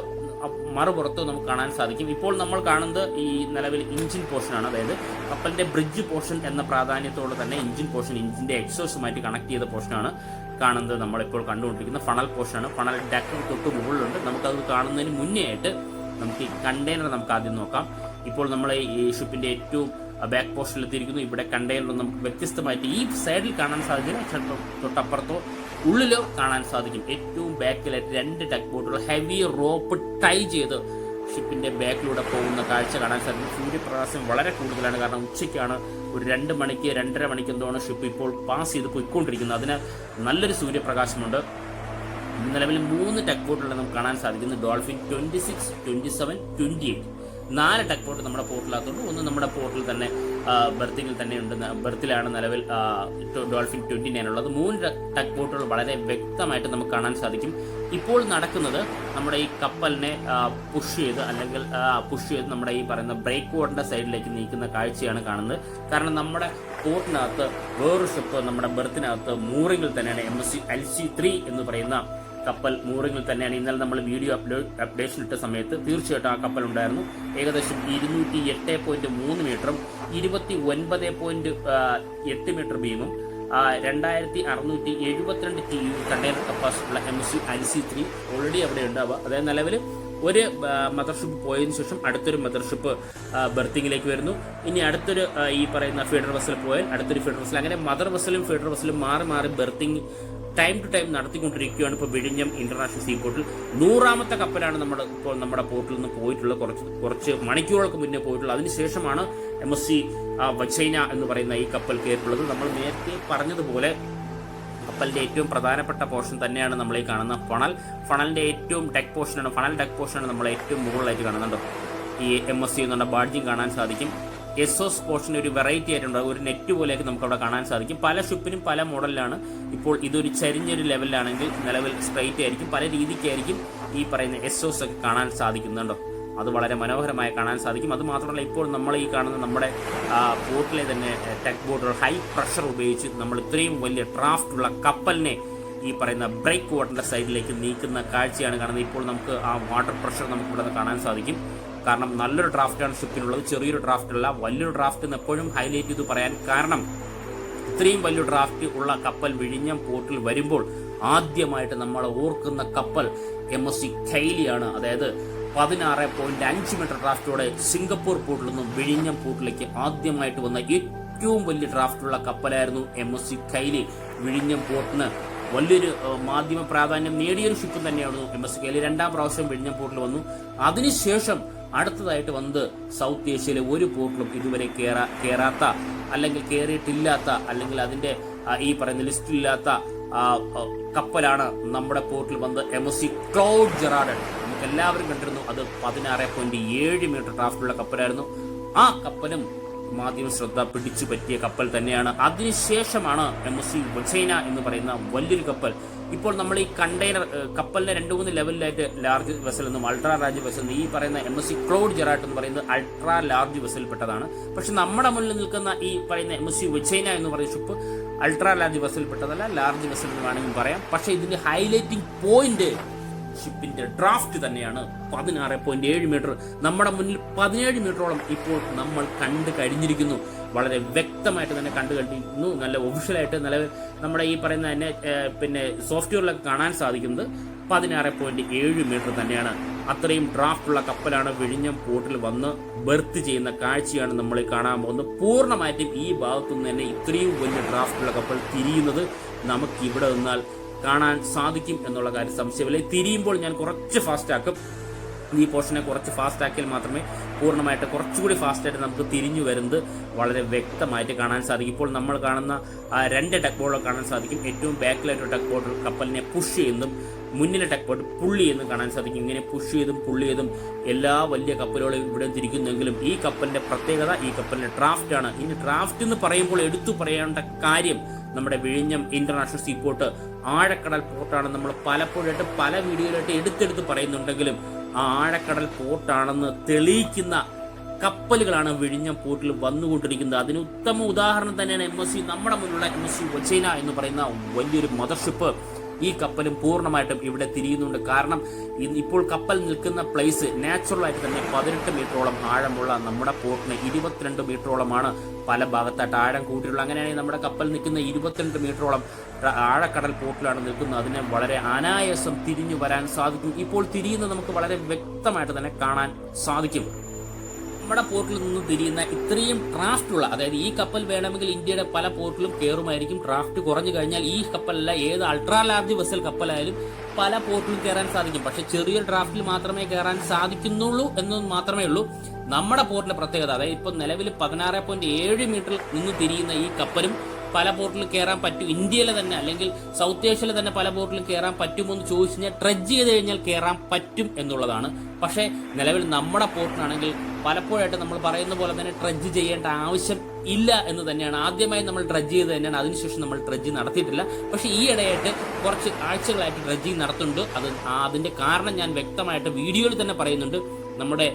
മറുപുറത്തോ നമുക്ക് കാണാൻ സാധിക്കും. ഇപ്പോൾ നമ്മൾ കാണുന്നത് ഈ നിലവിൽ ഇഞ്ചിൻ പോർഷനാണ്. അതായത് കപ്പലിന്റെ ബ്രിഡ്ജ് പോർഷൻ എന്ന പ്രാധാന്യത്തോടെ തന്നെ ഇഞ്ചിൻ പോർഷൻ, ഇഞ്ചിന്റെ എക്സോസുമായിട്ട് കണക്ട് ചെയ്ത പോർഷനാണ് കാണുന്നത്. നമ്മളിപ്പോൾ കണ്ടുകൊണ്ടിരിക്കുന്ന ഫണൽ പോർഷനാണ്. ഫണൽ ഡെക്ക് തൊട്ട് മുകളിലുണ്ട്. നമുക്കത് കാണുന്നതിന് മുന്നേ ആയിട്ട് നമുക്ക് ഈ കണ്ടെയ്നർ നമുക്ക് ആദ്യം നോക്കാം. ഇപ്പോൾ നമ്മൾ ഈ ഷിപ്പിന്റെ ഏറ്റവും ബാക്ക് പോർഷനിൽ എത്തിയിരിക്കുന്നു. ഇവിടെ കണ്ടെയ്നർ നമുക്ക് വ്യത്യസ്തമായിട്ട് ഈ സൈഡിൽ കാണാൻ സാധിക്കില്ല, ചിലപ്പോൾ തൊട്ടപ്പുറത്തോ ഉള്ളിലോ കാണാൻ സാധിക്കും. ഏറ്റവും ബാക്കിലായിട്ട് 2 ടഗ് ബോട്ടുകൾ ഹെവി റോപ്പ് ടൈ ചെയ്ത് ഷിപ്പിന്റെ ബാക്കിലൂടെ പോകുന്ന കാഴ്ച കാണാൻ സാധിക്കും. സൂര്യപ്രകാശം വളരെ കൂടുതലാണ്. കാരണം ഉച്ചയ്ക്കാണ്, ഒരു 2 മണിക്ക് 2:30 മണിക്ക് എന്തോണ് ഷിപ്പ് ഇപ്പോൾ പാസ് ചെയ്ത് പോയിക്കൊണ്ടിരിക്കുന്നത്. അതിന് നല്ലൊരു സൂര്യപ്രകാശമുണ്ട്. നിലവിൽ 3 ടഗ് ബോട്ടുകൾ നമുക്ക് കാണാൻ സാധിക്കുന്നത്. ഡോൾഫിൻ 26, 27, 28 4 ടഗ് ബോട്ട് നമ്മുടെ പോർട്ടിനകത്തുണ്ട്. ഒന്ന് നമ്മുടെ പോർട്ടിൽ തന്നെ ബർത്തിങ്ങിൽ തന്നെ ഉണ്ട്. ബർത്തിലാണ് നിലവിൽ ഡോൾഫിൻ 29 ഉള്ളത്. 3 ടഗ് ബോട്ടുകൾ വളരെ വ്യക്തമായിട്ട് നമുക്ക് കാണാൻ സാധിക്കും. ഇപ്പോൾ നടക്കുന്നത് നമ്മുടെ ഈ കപ്പലിനെ പുഷ് ചെയ്ത് നമ്മുടെ ഈ പറയുന്ന ബ്രേക്ക് വാട്ടറിന്റെ സൈഡിലേക്ക് നീക്കുന്ന കാഴ്ചയാണ് കാണുന്നത്. കാരണം നമ്മുടെ പോർട്ടിനകത്ത് വേറൊരു ഷിപ്പ് നമ്മുടെ ബർത്തിനകത്ത് മൂറിങ്ങിൽ തന്നെയാണ്. MSC LC3 എന്ന് പറയുന്ന കപ്പൽ മൂറിങ്ങിൽ തന്നെയാണ്. ഇന്നലെ നമ്മൾ വീഡിയോ അപ്ഡേഷൻ ഇട്ട സമയത്ത് തീർച്ചയായിട്ടും ആ കപ്പൽ ഉണ്ടായിരുന്നു. ഏകദേശം 208.3 മീറ്ററും 29.8 മീറ്റർ ബീമും 2672 TEU കണ്ടെയ്നർ കപ്പാസിറ്റിയുള്ള MSC LC3 ഓൾറെഡി അവിടെ ഉണ്ടാവുക. അതായത് നിലവിൽ ഒരു മദർഷിപ്പ് പോയതിനു ശേഷം അടുത്തൊരു മദർഷിപ്പ് ബർത്തിങ്ങിലേക്ക് വരുന്നു. ഇനി അടുത്തൊരു ഈ പറയുന്ന ഫീഡർ വെസൽ പോയാൽ അടുത്തൊരു ഫീഡർ വെസൽ, അങ്ങനെ മദർ വെസലും ഫീഡർ വെസലും മാറി മാറി ബർത്തിങ് ടൈം ടു ടൈം നടത്തിക്കൊണ്ടിരിക്കുകയാണ്. ഇപ്പോൾ വിഴിഞ്ഞം ഇന്റർനാഷണൽ സീ പോർട്ടിൽ 100ാമത്തെ കപ്പലാണ് ഇപ്പോൾ നമ്മുടെ പോർട്ടിൽ നിന്ന് പോയിട്ടുള്ളത്. കുറച്ച് മണിക്കൂറുകൾക്ക് മുന്നേ പോയിട്ടുള്ളത്. അതിനുശേഷമാണ് MSC വജൈന എന്ന് പറയുന്ന ഈ കപ്പൽ കയറിയിട്ടുള്ളത്. നമ്മൾ നേരത്തെ പറഞ്ഞതുപോലെ കപ്പലിന്റെ ഏറ്റവും പ്രധാനപ്പെട്ട പോർഷൻ തന്നെയാണ് നമ്മൾ ഈ കാണുന്ന ഫണലിന്റെ ഏറ്റവും ഡെക്ക് പോർഷനാണ് നമ്മൾ ഏറ്റവും മുകളിലായിട്ട് കാണുന്നുണ്ടോ. ഈ MSC എന്നുള്ള ബാഡ്ജിങ് കാണാൻ സാധിക്കും. എസോസ് പോർഷൻ ഒരു വെറൈറ്റി ആയിട്ടുണ്ട്. ഒരു നെറ്റ് പോലെയൊക്കെ നമുക്ക് അവിടെ കാണാൻ സാധിക്കും. പല ഷിപ്പിനും പല മോഡലിലാണ്. ഇപ്പോൾ ഇതൊരു ചരിഞ്ഞൊരു ലെവലിലാണെങ്കിൽ നിലവിൽ സ്ട്രൈറ്റ് ആയിരിക്കും. പല രീതിക്കായിരിക്കും ഈ പറയുന്ന എസോസ് ഒക്കെ കാണാൻ സാധിക്കുന്നുണ്ടോ. അത് വളരെ മനോഹരമായി കാണാൻ സാധിക്കും. അത് മാത്രമല്ല, ഇപ്പോൾ നമ്മൾ ഈ കാണുന്ന നമ്മുടെ പോർട്ടിലെ തന്നെ ടഗ് ബോട്ടുകൾ ഹൈ പ്രഷർ ഉപയോഗിച്ച് നമ്മൾ ഇത്രയും വലിയ ഡ്രാഫ്റ്റുള്ള കപ്പലിനെ ഈ പറയുന്ന ബ്രേക്ക് വാട്ടറിന്റെ സൈഡിലേക്ക് നീക്കുന്ന കാഴ്ചയാണ് കാണുന്നത്. ഇപ്പോൾ നമുക്ക് ആ വാട്ടർ പ്രഷർ നമുക്ക് ഇവിടെ കാണാൻ സാധിക്കും. കാരണം നല്ലൊരു ഡ്രാഫ്റ്റാണ് ഷിപ്പിനുള്ളത്. ചെറിയൊരു ഡ്രാഫ്റ്റ് അല്ല, വലിയൊരു ഡ്രാഫ്റ്റ് എന്ന് എപ്പോഴും ഹൈലൈറ്റ് ചെയ്ത് പറയാൻ കാരണം ഇത്രയും വലിയ ഡ്രാഫ്റ്റ് ഉള്ള കപ്പൽ വിഴിഞ്ഞം പോർട്ടിൽ വരുമ്പോൾ ആദ്യമായിട്ട് നമ്മൾ ഓർക്കുന്ന കപ്പൽ MSC കൈലിയാണ്. അതായത് 16.5 മീറ്റർ ഡ്രാഫ്റ്റോടെ സിംഗപ്പൂർ പോർട്ടിൽ നിന്നും വിഴിഞ്ഞം പോർട്ടിലേക്ക് ആദ്യമായിട്ട് വന്ന ഏറ്റവും വലിയ ഡ്രാഫ്റ്റുള്ള കപ്പലായിരുന്നു MSC കൈലി. വിഴിഞ്ഞം പോർട്ടിന് വലിയൊരു മാധ്യമ പ്രാധാന്യം നേടിയൊരു ഷിപ്പ് തന്നെയാണ് MSC കൈലി. 2ാം പ്രാവശ്യം വിഴിഞ്ഞം പോർട്ടിൽ വന്നു. അതിനുശേഷം അടുത്തതായിട്ട് വന്ന് സൗത്ത് ഏഷ്യയിലെ ഒരു പോർട്ടിലും ഇതുവരെ കയറാത്ത, അല്ലെങ്കിൽ കയറിയിട്ടില്ലാത്ത, അല്ലെങ്കിൽ അതിന്റെ ഈ പറയുന്ന ലിസ്റ്റിലില്ലാത്ത കപ്പലാണ് നമ്മുടെ പോർട്ടിൽ വന്ന് MSC ക്ലൗഡ് ജെറാർഡ്. നമുക്ക് എല്ലാവരും കണ്ടിരുന്നു. അത് 16.7 മീറ്റർ ഡ്രാഫ്റ്റുള്ള കപ്പലായിരുന്നു. ആ കപ്പലും മാധ്യമ ശ്രദ്ധ പിടിച്ചു പറ്റിയ കപ്പൽ തന്നെയാണ്. അതിനുശേഷമാണ് MSC വജൈന എന്ന് പറയുന്ന വലിയൊരു കപ്പൽ. ഇപ്പോൾ നമ്മൾ ഈ കണ്ടെയ്നർ കപ്പലിനെ 2-3 ലെവലിലായിട്ട് ലാർജ് വെസൽ എന്നും അൾട്രാ ലാർജ് വെസൽ എന്നും, ഈ പറയുന്ന MSC ക്ലൗഡ് ജെറാർഡ് എന്ന് പറയുന്നത് അൾട്രാ ലാർജ് വെസലിൽപ്പെട്ടതാണ്. പക്ഷെ നമ്മുടെ മുന്നിൽ നിൽക്കുന്ന ഈ പറയുന്ന MSC വജൈന എന്ന് പറയുന്ന ഷിപ്പ് അൾട്രാ ലാർജ് വെസലിൽപ്പെട്ടതല്ല, ലാർജ് വെസൽ എന്ന് വേണമെങ്കിൽ പറയാം. പക്ഷേ ഇതിന്റെ ഹൈലൈറ്റിംഗ് പോയിന്റ് ഷിപ്പിന്റെ ഡ്രാഫ്റ്റ് തന്നെയാണ് 16.7 മീറ്റർ. നമ്മുടെ മുന്നിൽ 17 മീറ്ററോളം ഇപ്പോൾ നമ്മൾ കണ്ടു കഴിഞ്ഞിരിക്കുന്നു. വളരെ വ്യക്തമായിട്ട് തന്നെ കണ്ടു കഴിഞ്ഞിരിക്കുന്നു. നല്ല ഒഫീഷ്യലായിട്ട് നിലവിൽ നമ്മുടെ ഈ പറയുന്ന തന്നെ പിന്നെ സോഫ്റ്റ്വെയറിലൊക്കെ കാണാൻ സാധിക്കുന്നത് 16.7 മീറ്റർ തന്നെയാണ്. അത്രയും ഡ്രാഫ്റ്റുള്ള കപ്പലാണ് വിഴിഞ്ഞം പോർട്ടിൽ വന്ന് ബെർത്ത് ചെയ്യുന്ന കാഴ്ചയാണ് നമ്മൾ കാണാൻ പോകുന്നത്. പൂർണ്ണമായിട്ടും ഈ ഭാഗത്തുനിന്ന് തന്നെ ഇത്രയും വലിയ ഡ്രാഫ്റ്റുള്ള കപ്പൽ തിരിയുന്നത് നമുക്ക് ഇവിടെ നിന്നാൽ കാണാൻ സാധിക്കും എന്നുള്ള കാര്യം സംശയമില്ല. തിരിയുമ്പോൾ ഞാൻ കുറച്ച് ഫാസ്റ്റ് ആക്കും. ഈ പോർഷനെ കുറച്ച് ഫാസ്റ്റ് ആക്കിയാൽ മാത്രമേ പൂർണ്ണമായിട്ട് കുറച്ചുകൂടി ഫാസ്റ്റായിട്ട് നമുക്ക് തിരിഞ്ഞു വരുന്നത് വളരെ വ്യക്തമായിട്ട് കാണാൻ സാധിക്കും. ഇപ്പോൾ നമ്മൾ കാണുന്ന 2 ടെക് ബോർഡുകൾ കാണാൻ സാധിക്കും. ഏറ്റവും ബാക്കിലായിട്ട് ടെക് ബോർഡ് കപ്പലിനെ പുഷ് ചെയ്യുന്നതും മുന്നിലെ ടെക് ബോർഡ് പുള്ളി എന്നും കാണാൻ സാധിക്കും. ഇങ്ങനെ പുഷ് ചെയ്തും പുള്ളി ചെയ്തും എല്ലാ വലിയ കപ്പലുകളും ഇവിടെ തിരിക്കുന്നെങ്കിലും ഈ കപ്പലിന്റെ പ്രത്യേകത ഈ കപ്പലിന്റെ ഡ്രാഫ്റ്റ് ആണ്. ഇനി ഡ്രാഫ്റ്റ് എന്ന് പറയുമ്പോൾ എടുത്തു പറയേണ്ട കാര്യം നമ്മുടെ വിഴിഞ്ഞം ഇന്റർനാഷണൽ സീപോർട്ട് ആഴക്കടൽ പോർട്ടാണ്. നമ്മൾ പലപ്പോഴായിട്ട് പല വീഡിയോയിലായിട്ട് എടുത്തെടുത്ത് പറയുന്നുണ്ടെങ്കിലും ആ ആഴക്കടൽ പോർട്ടാണെന്ന് തെളിയിക്കുന്ന കപ്പലുകളാണ് വിഴിഞ്ഞം പോർട്ടിൽ വന്നുകൊണ്ടിരിക്കുന്നത്. അതിന് ഉത്തമ ഉദാഹരണം തന്നെയാണ് MSC നമ്മുടെ മുന്നിലുള്ള MSC വജൈന എന്ന് പറയുന്ന വലിയൊരു മദർഷിപ്പ്. ഈ കപ്പലും പൂർണ്ണമായിട്ടും ഇവിടെ തിരിയുന്നുണ്ട്. കാരണം ഇപ്പോൾ കപ്പൽ നിൽക്കുന്ന പ്ലേസ് നാച്ചുറലായിട്ട് തന്നെ 18 മീറ്ററോളം ആഴമുള്ള നമ്മുടെ പോർട്ടിന് 22 മീറ്ററോളമാണ് പല ഭാഗത്തായിട്ട് ആഴം കൂട്ടിയിട്ടുള്ളത്. അങ്ങനെയാണെങ്കിൽ നമ്മുടെ കപ്പൽ നിൽക്കുന്ന 22 മീറ്ററോളം ആഴക്കടൽ പോർട്ടിലാണ് നിൽക്കുന്നത്. അതിനെ വളരെ അനായാസം തിരിഞ്ഞു വരാൻ സാധിക്കും. ഇപ്പോൾ തിരിയുന്നത് നമുക്ക് വളരെ വ്യക്തമായിട്ട് തന്നെ കാണാൻ സാധിക്കും. നമ്മുടെ പോർട്ടിൽ നിന്ന് തിരിയുന്ന ഇത്രയും ഡ്രാഫ്റ്റുള്ള, അതായത് ഈ കപ്പൽ വേണമെങ്കിൽ ഇന്ത്യയുടെ പല പോർട്ടിലും കയറുമായിരിക്കും. ഡ്രാഫ്റ്റ് കുറഞ്ഞു കഴിഞ്ഞാൽ ഈ കപ്പലല്ല, ഏത് അൾട്രാ ലാർജ് വെസൽ കപ്പലായാലും പല പോർട്ടിലും കയറാൻ സാധിക്കും. പക്ഷെ ചെറിയ ഡ്രാഫ്റ്റിൽ മാത്രമേ കയറാൻ സാധിക്കുന്നുള്ളൂ എന്ന് മാത്രമേ ഉള്ളൂ നമ്മുടെ പോർട്ടിലെ പ്രത്യേകത. അതായത് ഇപ്പോൾ നിലവിൽ 16.7 മീറ്ററിൽ നിന്ന് തിരിയുന്ന ഈ കപ്പലും പല പോർട്ടിലും കയറാൻ പറ്റും. ഇന്ത്യയിലെ തന്നെ അല്ലെങ്കിൽ സൗത്ത് ഏഷ്യയിലെ തന്നെ പല പോർട്ടിലും കയറാൻ പറ്റുമോ എന്ന് ചോദിച്ചു കഴിഞ്ഞാൽ ട്രഡ്ജ് ചെയ്ത് കഴിഞ്ഞാൽ കയറാൻ പറ്റും എന്നുള്ളതാണ്. പക്ഷേ നിലവിൽ നമ്മുടെ പോർട്ടിനാണെങ്കിൽ പലപ്പോഴായിട്ട് നമ്മൾ പറയുന്ന പോലെ തന്നെ ട്രഡ്ജ് ചെയ്യേണ്ട ആവശ്യം ഇല്ല എന്ന് തന്നെയാണ്. ആദ്യമായി നമ്മൾ ഡ്രഡ്ജ് ചെയ്ത് തന്നെയാണ്, അതിനുശേഷം നമ്മൾ ഡ്രഡ്ജ് നടത്തിയിട്ടില്ല. പക്ഷെ ഈ ഇടയായിട്ട് കുറച്ച് ആഴ്ചകളായിട്ട് ഡ്രഡ്ജിങ് നടത്തുന്നുണ്ട്. അതിന്റെ കാരണം ഞാൻ വ്യക്തമായിട്ട് വീഡിയോയിൽ തന്നെ പറയുന്നുണ്ട്. നമ്മുടെ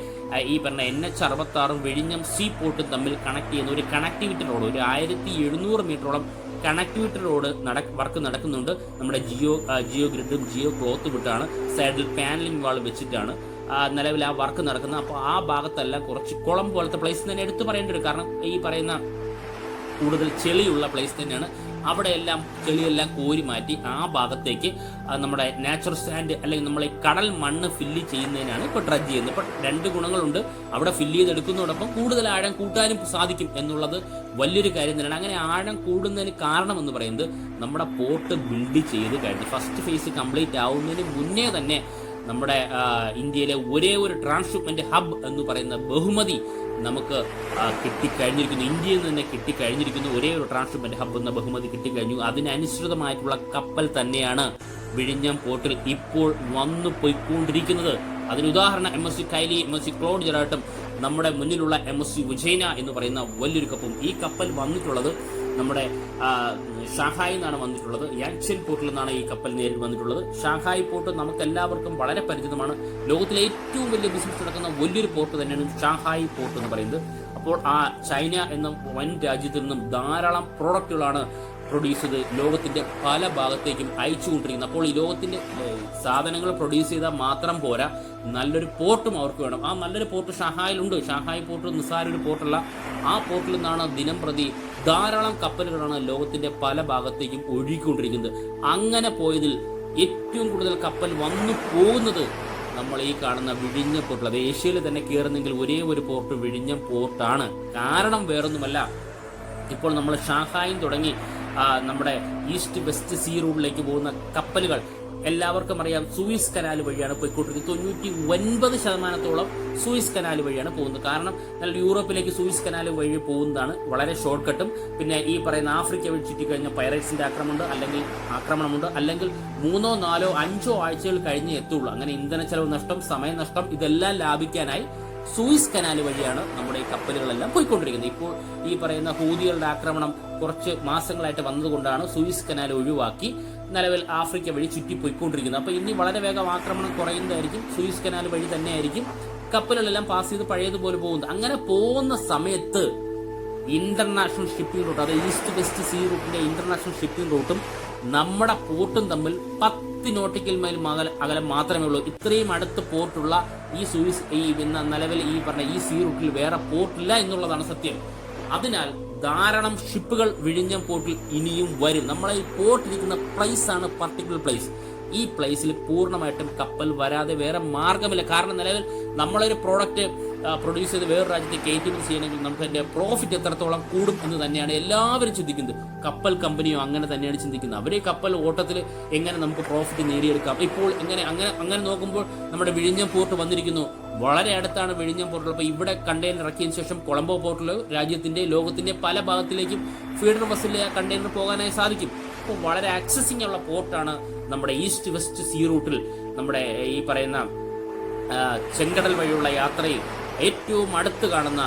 ഈ പറഞ്ഞ NH66 വിഴിഞ്ഞം സീ പോർട്ടും തമ്മിൽ കണക്ട് ചെയ്യുന്ന ഒരു കണക്ടിവിറ്റി റോഡ്, ഒരു 1700 മീറ്ററോളം കണക്ടിവിറ്റി റോഡ് വർക്ക് നടക്കുന്നുണ്ട്. നമ്മുടെ ജിയോ ഗ്രിഡും ജിയോ ക്ലോത്ത് വിട്ടാണ് സൈഡിൽ പാനലിംഗ് വാൾ വെച്ചിട്ടാണ് നിലവിൽ ആ വർക്ക് നടക്കുന്നത്. അപ്പോൾ ആ ഭാഗത്തെല്ലാം കുറച്ച് കുളം പോലത്തെ പ്ലേസ് തന്നെ എടുത്തു പറയേണ്ടി വരും. കാരണം ഈ പറയുന്ന കൂടുതൽ ചെളിയുള്ള പ്ലേസ് തന്നെയാണ്. അവിടെയെല്ലാം ചെളിയെല്ലാം കോരി മാറ്റി ആ ഭാഗത്തേക്ക് നമ്മുടെ നാച്ചുറൽ സാൻഡ് അല്ലെങ്കിൽ നമ്മൾ ഈ കടൽ മണ്ണ് ഫില്ല് ചെയ്യുന്നതിനാണ് ഇപ്പോൾ ഡ്രഡ്ജ് ചെയ്യുന്നത്. ഇപ്പോൾ 2 ഗുണങ്ങളുണ്ട്. അവിടെ ഫില്ല് ചെയ്തെടുക്കുന്നതോടൊപ്പം കൂടുതൽ ആഴം കൂട്ടാനും സാധിക്കും എന്നുള്ളത് വലിയൊരു കാര്യം തന്നെയാണ്. അങ്ങനെ ആഴം കൂടുന്നതിന് കാരണം എന്ന് പറയുന്നത് നമ്മുടെ പോർട്ട് ബിൽഡ് ചെയ്ത് കഴിഞ്ഞ് ഫസ്റ്റ് ഫേസ് കംപ്ലീറ്റ് ആവുന്നതിന് മുന്നേ തന്നെ നമ്മുടെ ഇന്ത്യയിലെ ഒരേ ഒരു ട്രാൻസ്ഷിപ്മെന്റ് ഹബ് എന്ന് പറയുന്ന ബഹുമതി നമുക്ക് കിട്ടിക്കഴിഞ്ഞിരിക്കുന്നു. ഇന്ത്യയിൽ നിന്ന് തന്നെ കിട്ടിക്കഴിഞ്ഞിരിക്കുന്നു. ഒരേ ഒരു ട്രാൻസ്ഷിപ്മെന്റ് ഹബ് എന്ന ബഹുമതി കിട്ടിക്കഴിഞ്ഞു. അതിനനുസൃതമായിട്ടുള്ള കപ്പൽ തന്നെയാണ് വിഴിഞ്ഞം പോർട്ടിൽ ഇപ്പോൾ വന്നു പോയിക്കൊണ്ടിരിക്കുന്നത്. അതിനുദാഹരണം MSC കൈലി, MSC ക്ലോഡ് ജെറാട്ടും നമ്മുടെ മുന്നിലുള്ള MSC വജൈന എന്ന് പറയുന്ന വലിയൊരു കപ്പും. ഈ കപ്പൽ വന്നിട്ടുള്ളത് നമ്മുടെ ഷാങ്ഹായിൽ നിന്നാണ് വന്നിട്ടുള്ളത്. യാങ്ചെൻ പോർട്ടിൽ നിന്നാണ് ഈ കപ്പൽ നേരിട്ട് വന്നിട്ടുള്ളത്. ഷാങ്ഹായ് പോർട്ട് നമുക്ക് എല്ലാവർക്കും വളരെ പരിചിതമാണ്. ലോകത്തിലെ ഏറ്റവും വലിയ ബിസിനസ് നടക്കുന്ന വലിയൊരു പോർട്ട് തന്നെയാണ് ഷാങ്ഹായ് പോർട്ട് എന്ന് പറയുന്നത്. അപ്പോൾ ആ ചൈന എന്ന വൻ രാജ്യത്തിൽ നിന്നും ധാരാളം പ്രോഡക്റ്റുകളാണ് പ്രൊഡ്യൂസ് ചെയ്ത് ലോകത്തിന്റെ പല ഭാഗത്തേക്കും അയച്ചുകൊണ്ടിരിക്കുന്നത്. അപ്പോൾ ഈ ലോകത്തിന്റെ സാധനങ്ങൾ പ്രൊഡ്യൂസ് ചെയ്താൽ മാത്രം പോരാ, നല്ലൊരു പോർട്ടും അവർക്ക് വേണം. ആ നല്ലൊരു പോർട്ട് ഷാങ്ഹായിലുണ്ട്. ഷാങ്ഹായ് പോർട്ട് നിസ്സാരൊരു പോർട്ടല്ല. ആ പോർട്ടിൽ നിന്നാണ് ദിനം പ്രതി ധാരാളം കപ്പലുകളാണ് ലോകത്തിന്റെ പല ഭാഗത്തേക്കും ഒഴുകിക്കൊണ്ടിരിക്കുന്നത്. അങ്ങനെ പോയതിൽ ഏറ്റവും കൂടുതൽ കപ്പൽ വന്നു പോകുന്നത് നമ്മൾ ഈ കാണുന്ന വിഴിഞ്ഞം പോർട്ടിൽ. അത് ഏഷ്യയിൽ തന്നെ കയറുന്നെങ്കിൽ ഒരേ ഒരു പോർട്ട് വിഴിഞ്ഞം പോർട്ടാണ്. കാരണം വേറൊന്നുമല്ല, ഇപ്പോൾ നമ്മൾ ഷാങ്ഹായിൽ തുടങ്ങി നമ്മുടെ ഈസ്റ്റ് വെസ്റ്റ് സീ റൂട്ടിലേക്ക് പോകുന്ന കപ്പലുകൾ എല്ലാവർക്കും അറിയാം സൂയിസ് കനാൽ വഴിയാണ് പോയിക്കൊണ്ടിരിക്കുന്നത്. 99% സൂയിസ് കനാൽ വഴിയാണ് പോകുന്നത്. കാരണം യൂറോപ്പിലേക്ക് സൂയിസ് കനാൽ വഴി പോകുന്നതാണ് വളരെ ഷോർട്ട് കട്ടും. പിന്നെ ഈ പറയുന്ന ആഫ്രിക്ക വഴി ചുറ്റിക്കഴിഞ്ഞ പൈറേറ്റ്സിന്റെ ആക്രമണമുണ്ട്. അല്ലെങ്കിൽ 3, 4, 5 ആഴ്ചകൾ കഴിഞ്ഞ് എത്തുള്ളൂ. അങ്ങനെ ഇന്ധന ചെലവ് നഷ്ടം, സമയനഷ്ടം ഇതെല്ലാം ലാഭിക്കാനായി സൂയിസ് കനാൽ വഴിയാണ് നമ്മുടെ ഈ കപ്പലുകളെല്ലാം പോയിക്കൊണ്ടിരിക്കുന്നത്. ഇപ്പോൾ ഈ പറയുന്ന ഹൂതികളുടെ ആക്രമണം കുറച്ച് മാസങ്ങളായിട്ട് വന്നതുകൊണ്ടാണ് സൂയിസ് കനാൽ ഒഴിവാക്കി നിലവിൽ ആഫ്രിക്ക വഴി ചുറ്റിപ്പോയിക്കൊണ്ടിരിക്കുന്നത്. അപ്പോൾ ഇനി വളരെ വേഗം ആക്രമണം കുറയുന്നതായിരിക്കും. സൂയിസ് കനാൽ വഴി തന്നെയായിരിക്കും കപ്പലുകളെല്ലാം പാസ് ചെയ്ത് പഴയതുപോലെ പോകുന്നത്. അങ്ങനെ പോകുന്ന സമയത്ത് ഇന്റർനാഷണൽ ഷിപ്പിംഗ് റൂട്ട്, അതായത് ഈസ്റ്റ് വെസ്റ്റ് സീ റൂട്ടിന്റെ ഇന്റർനാഷണൽ ഷിപ്പിംഗ് റൂട്ടും നമ്മുടെ പോർട്ടും തമ്മിൽ 10 നോട്ടിക്കൽ മൈൽ അകലം മാത്രമേ ഉള്ളൂ. ഇത്രയും അടുത്ത് പോർട്ടുള്ള ഈ സൂയിസ് നിലവിൽ ഈ പറഞ്ഞ ഈ സീ റൂട്ടിൽ വേറെ പോർട്ടില്ല എന്നുള്ളതാണ് സത്യം. അതിനാൽ ധാരാളം ഷിപ്പുകൾ വിഴിഞ്ഞം പോർട്ടിൽ ഇനിയും വരും. നമ്മളെ ഈ പോർട്ടിലിരിക്കുന്ന പ്ലേസ് ആണ് പർട്ടിക്കുലർ പ്ലേസ്. ഈ പ്ലേസിൽ പൂർണ്ണമായിട്ടും കപ്പൽ വരാതെ വേറെ മാർഗമില്ല. കാരണം നിലവിൽ നമ്മളൊരു പ്രോഡക്റ്റ് പ്രൊഡ്യൂസ് ചെയ്ത് വേറൊരു രാജ്യത്തെ കയറ്റുമതി ചെയ്യണമെങ്കിൽ നമുക്ക് അതിന്റെ പ്രോഫിറ്റ് എത്രത്തോളം കൂടും എന്ന് തന്നെയാണ് എല്ലാവരും ചിന്തിക്കുന്നത്. കപ്പൽ കമ്പനിയോ അങ്ങനെ തന്നെയാണ് ചിന്തിക്കുന്നത്. അവർ കപ്പൽ ഓട്ടത്തിൽ എങ്ങനെ നമുക്ക് പ്രോഫിറ്റ് നേടിയെടുക്കാം. ഇപ്പോൾ അങ്ങനെ നോക്കുമ്പോൾ നമ്മുടെ വിഴിഞ്ഞം പോർട്ട് വന്നിരിക്കുന്നു. വളരെ അടുത്താണ് വിഴിഞ്ഞം പോർട്ടുകൾ. അപ്പോൾ ഇവിടെ കണ്ടെയ്നർ ഇറക്കിയതിനു ശേഷം കൊളംബോ പോർട്ടിൽ രാജ്യത്തിന്റെ ലോകത്തിന്റെ പല ഭാഗത്തിലേക്കും ഫീഡർ ബസ്സിലെ കണ്ടെയ്നർ പോകാനായി സാധിക്കും. അപ്പോൾ വളരെ ആക്സസിങ് ഉള്ള പോർട്ടാണ് നമ്മുടെ ഈസ്റ്റ് വെസ്റ്റ് സീ റൂട്ടിൽ. നമ്മുടെ ഈ പറയുന്ന ചെങ്കടൽ വഴിയുള്ള യാത്രയിൽ ഏറ്റവും അടുത്ത് കാണുന്ന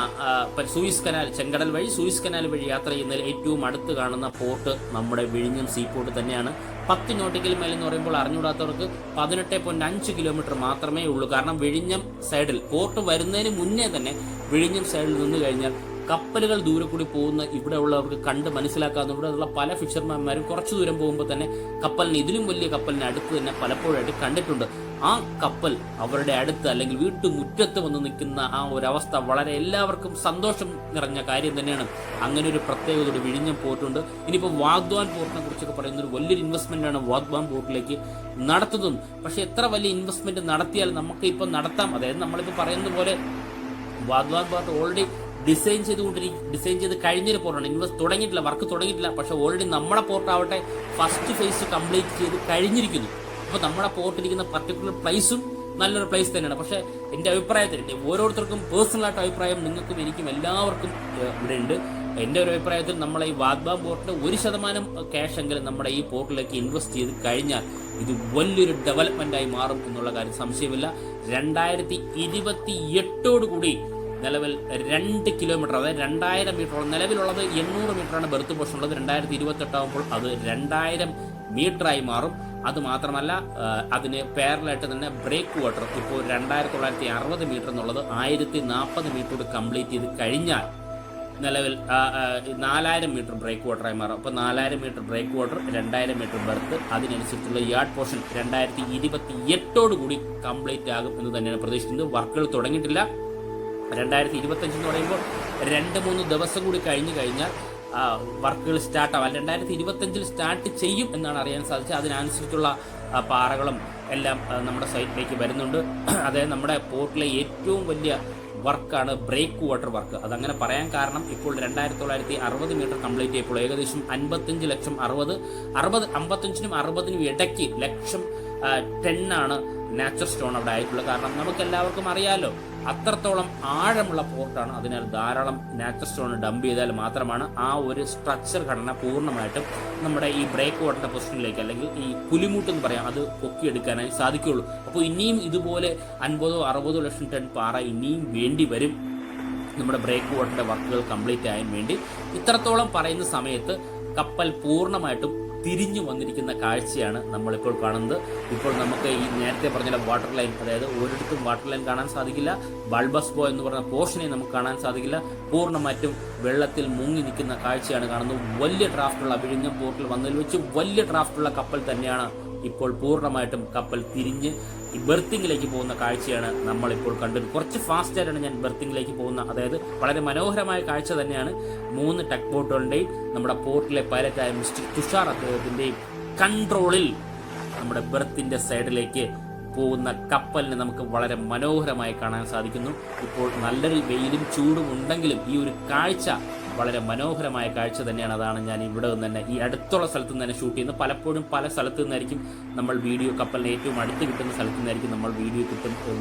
സൂയിസ് കനാൽ, ചെങ്കടൽ വഴി സൂയിസ് കനാൽ വഴി യാത്ര ചെയ്യുന്നതിൽ ഏറ്റവും അടുത്ത് കാണുന്ന പോർട്ട് നമ്മുടെ വിഴിഞ്ഞം സീ പോർട്ട് തന്നെയാണ്. 10 നോട്ടിക്കൽ മൈൽ എന്ന് പറയുമ്പോൾ അറിഞ്ഞുകൂടാത്തവർക്ക് 18.5 കിലോമീറ്റർ മാത്രമേ ഉള്ളൂ. കാരണം വിഴിഞ്ഞം സൈഡിൽ പോർട്ട് വരുന്നതിന് മുന്നേ തന്നെ വിഴിഞ്ഞം സൈഡിൽ നിന്ന് കഴിഞ്ഞാൽ കപ്പലുകൾ ദൂരെ കൂടി പോകുന്ന ഇവിടെ ഉള്ളവർക്ക് കണ്ട് മനസ്സിലാക്കാവുന്ന ഇവിടെ ഉള്ള പല ഫിഷർമാന്മാരും കുറച്ചു ദൂരം പോകുമ്പോൾ തന്നെ കപ്പലിന് ഇതിലും വലിയ കപ്പലിന് അടുത്ത് തന്നെ പലപ്പോഴായിട്ട് കണ്ടിട്ടുണ്ട്. ആ കപ്പൽ അവരുടെ അടുത്ത് അല്ലെങ്കിൽ വീട്ടുമുറ്റത്ത് വന്ന് നിൽക്കുന്ന ആ ഒരു അവസ്ഥ വളരെ എല്ലാവർക്കും സന്തോഷം നിറഞ്ഞ കാര്യം തന്നെയാണ്. അങ്ങനെ ഒരു പ്രത്യേകത വിഴിഞ്ഞം പോർട്ടുണ്ട്. ഇനിയിപ്പോൾ വാഗ്ദാൻ പോർട്ടിനെ കുറിച്ചൊക്കെ പറയുന്ന ഒരു വലിയൊരു ഇൻവെസ്റ്റ്മെന്റ് ആണ് വാഗ്ദാൻ പോർട്ടിലേക്ക് നടത്തുന്നതും. പക്ഷെ എത്ര വലിയ ഇൻവെസ്റ്റ്മെന്റ് നടത്തിയാൽ നമുക്ക് ഇപ്പം നടത്താം. അതായത് നമ്മളിപ്പോൾ പറയുന്നത് പോലെ വാഗ്ദാൻ പോർട്ട് ഓൾറെഡി ഡിസൈൻ ചെയ്ത് കഴിഞ്ഞൊരു പോർട്ടാണ്. തുടങ്ങിയിട്ടില്ല, വർക്ക് തുടങ്ങിയിട്ടില്ല. പക്ഷെ ഓൾറെഡി നമ്മുടെ പോർട്ടാവട്ടെ ഫസ്റ്റ് ഫേസ് കംപ്ലീറ്റ് ചെയ്ത് കഴിഞ്ഞിരിക്കുന്നു. അപ്പോൾ നമ്മുടെ പോർട്ടിരിക്കുന്ന പർട്ടിക്കുലർ പ്ലേസും നല്ലൊരു പ്ലേസ് തന്നെയാണ്. പക്ഷെ എൻ്റെ അഭിപ്രായത്തിൽ ഓരോരുത്തർക്കും പേഴ്സണലായിട്ട് അഭിപ്രായം നിങ്ങൾക്കും എനിക്കും എല്ലാവർക്കും ഇവിടെ ഉണ്ട്. എൻ്റെ ഒരു അഭിപ്രായത്തിൽ നമ്മളെ ഈ വാഗ്ബാൻ പോർട്ടിൽ 1% ക്യാഷ് എങ്കിലും നമ്മുടെ ഈ പോർട്ടിലേക്ക് ഇൻവെസ്റ്റ് ചെയ്ത് കഴിഞ്ഞാൽ ഇത് വലിയൊരു ഡെവലപ്മെന്റായി മാറും എന്നുള്ള കാര്യം സംശയമില്ല. 2028 കൂടി നിലവിൽ 2 കിലോമീറ്റർ, അതായത് 2000 മീറ്ററോളം, നിലവിലുള്ളത് 800 മീറ്ററാണ് ബെർത്ത് പോർഷൻ ഉള്ളത്. 2028 ആകുമ്പോൾ അത് 2000 മീറ്ററായി മാറും. അത് മാത്രമല്ല അതിന് പാരലായിട്ട് തന്നെ ബ്രേക്ക് വാട്ടർ ഇപ്പോൾ 2960 മീറ്റർ എന്നുള്ളത് 1040 മീറ്ററോട് കംപ്ലീറ്റ് ചെയ്ത് കഴിഞ്ഞാൽ നിലവിൽ 4000 മീറ്റർ ബ്രേക്ക് വാട്ടറായി മാറും. അപ്പോൾ 4000 metre breakwater, 2000 metre berth, അതിനനുസരിച്ചുള്ള യാർഡ് പോർഷൻ 2028 കൂടി കംപ്ലീറ്റ് ആകും എന്ന് തന്നെയാണ് പ്രതീക്ഷിക്കുന്നത്. വർക്കുകൾ തുടങ്ങിയിട്ടില്ല. 2025 എന്ന് പറയുമ്പോൾ 2-3 ദിവസം കൂടി കഴിഞ്ഞാൽ വർക്കുകൾ സ്റ്റാർട്ടാവും. 2025 സ്റ്റാർട്ട് ചെയ്യും എന്നാണ് അറിയാൻ സാധിച്ചത്. അതിനനുസരിച്ചുള്ള പാറകളും എല്ലാം നമ്മുടെ സൈറ്റിലേക്ക് വരുന്നുണ്ട്. അതായത് നമ്മുടെ പോർട്ടിലെ ഏറ്റവും വലിയ വർക്കാണ് ബ്രേക്ക് വാട്ടർ വർക്ക്. അതങ്ങനെ പറയാൻ കാരണം ഇപ്പോൾ 2960 മീറ്റർ കംപ്ലീറ്റ് ചെയ്യപ്പോൾ ഏകദേശം 55 ലക്ഷം 55നും 60നും ഇടയ്ക്ക് ലക്ഷം ടണ്ണാണ് നാച്ചുറൽ സ്റ്റോൺ അവിടെ ആയിട്ടുള്ളത്. കാരണം നമുക്ക് എല്ലാവർക്കും അറിയാലോ അത്രത്തോളം ആഴമുള്ള പോർട്ടാണ്. അതിനാൽ ധാരാളം നാച്ചുറൽ സ്റ്റോൺ ഡംപ് ചെയ്താൽ മാത്രമാണ് ആ ഒരു സ്ട്രക്ചർ ഘടന പൂർണ്ണമായിട്ടും നമ്മുടെ ഈ ബ്രേക്ക് വാട്ടറിന്റെ പൊസിഷനിലേക്ക് അല്ലെങ്കിൽ ഈ പുലിമുട്ട് എന്ന് പറയാം അത് പൊക്കിയെടുക്കാനായി സാധിക്കുകയുള്ളൂ. അപ്പോൾ ഇനിയും ഇതുപോലെ 50-60 ലക്ഷം ടൺ പാറ ഇനിയും വേണ്ടി വരും നമ്മുടെ ബ്രേക്ക് വാട്ടറിന്റെ വർക്കുകൾ കംപ്ലീറ്റ് ആകാൻ വേണ്ടി. ഇത്രത്തോളം പറയുന്ന സമയത്ത് കപ്പൽ പൂർണ്ണമായിട്ടും തിരിഞ്ഞു വന്നിരിക്കുന്ന കാഴ്ചയാണ് നമ്മളിപ്പോൾ കാണുന്നത്. ഇപ്പോൾ നമുക്ക് ഈ നേരത്തെ പറഞ്ഞ വാട്ടർ ലൈൻ, അതായത് ഒരിടത്തും വാട്ടർ ലൈൻ കാണാൻ സാധിക്കില്ല. ബൾബസ് ബോ എന്ന് പറഞ്ഞ പോർഷനെ നമുക്ക് കാണാൻ സാധിക്കില്ല. പൂർണ്ണമായിട്ടും വെള്ളത്തിൽ മുങ്ങി നിൽക്കുന്ന കാഴ്ചയാണ് കാണുന്നത്. വലിയ ഡ്രാഫ്റ്റുള്ള വിഴിഞ്ഞം പോർട്ടിൽ വന്നതിൽ വെച്ച് വലിയ ഡ്രാഫ്റ്റുള്ള കപ്പൽ തന്നെയാണ് ഇപ്പോൾ പൂർണ്ണമായിട്ടും കപ്പൽ തിരിഞ്ഞ് ഈ ബെർത്തിങ്ങിലേക്ക് പോകുന്ന കാഴ്ചയാണ് നമ്മളിപ്പോൾ കണ്ടത്. കുറച്ച് ഫാസ്റ്റായിട്ടാണ് ഞാൻ ബെർത്തിങ്ങിലേക്ക് പോകുന്ന, അതായത് വളരെ മനോഹരമായ കാഴ്ച തന്നെയാണ്. 3 ടക്ക് ബോട്ടുകളുടെയും നമ്മുടെ പോർട്ടിലെ പൈലറ്റായ മിസ്റ്റർ തുഷാർ അദ്ദേഹത്തിൻ്റെയും കൺട്രോളിൽ നമ്മുടെ ബെർത്തിന്റെ സൈഡിലേക്ക് പോകുന്ന കപ്പലിനെ നമുക്ക് വളരെ മനോഹരമായി കാണാൻ സാധിക്കുന്നു. ഇപ്പോൾ നല്ലൊരു വെയിലും ചൂടും ഉണ്ടെങ്കിലും ഈ ഒരു കാഴ്ച വളരെ മനോഹരമായ കാഴ്ച തന്നെയാണ്. അതാണ് ഞാൻ ഇവിടെ നിന്ന് തന്നെ ഈ അടുത്തുള്ള സ്ഥലത്ത് നിന്ന് തന്നെ ഷൂട്ട് ചെയ്യുന്നത്. പലപ്പോഴും പല സ്ഥലത്ത് നിന്നായിരിക്കും നമ്മൾ വീഡിയോ, കപ്പലിന് ഏറ്റവും അടുത്ത് കിട്ടുന്ന സ്ഥലത്ത് നിന്നായിരിക്കും നമ്മൾ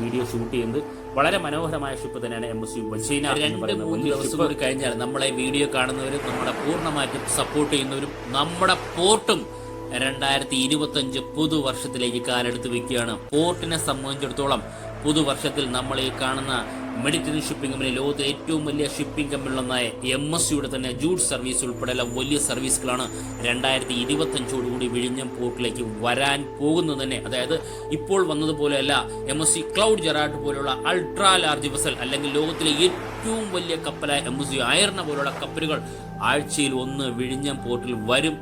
വീഡിയോ ഷൂട്ട് ചെയ്യുന്നത്. വളരെ മനോഹരമായ ഷിപ്പ് തന്നെയാണ് MSC വഞ്ചിന. 2-3 ദിവസം കൂടി കഴിഞ്ഞാൽ നമ്മളെ വീഡിയോ കാണുന്നവരും നമ്മുടെ പൂർണ്ണമായിട്ടും സപ്പോർട്ട് ചെയ്യുന്നവരും നമ്മുടെ പോർട്ടും 2025 പുതുവർഷത്തിലേക്ക് കാലെടുത്ത് വെക്കുകയാണ്. പോർട്ടിനെ സംബന്ധിച്ചിടത്തോളം പുതുവർഷത്തിൽ നമ്മൾ ഈ കാണുന്ന മെഡിറ്ററേനിയൻ ഷിപ്പിംഗ് കമ്പനി, ലോകത്തിലെ ഏറ്റവും വലിയ ഷിപ്പിംഗ് കമ്പനികളൊന്നായ MSCയുടെ തന്നെ ജൂട്ട് സർവീസ് ഉൾപ്പെടെയുള്ള വലിയ സർവീസുകളാണ് 2025 വിഴിഞ്ഞം പോർട്ടിലേക്ക് വരാൻ പോകുന്നത് തന്നെ. അതായത് ഇപ്പോൾ വന്നതുപോലെയല്ല, MSC ക്ലൗഡ് ജെറാൾഡ് പോലുള്ള അൾട്രാ ലാർജ് വെസൽ അല്ലെങ്കിൽ ലോകത്തിലെ ഏറ്റവും വലിയ കപ്പലായ MSC അയർന പോലുള്ള കപ്പലുകൾ ആഴ്ചയിൽ 1 വിഴിഞ്ഞം പോർട്ടിൽ വരും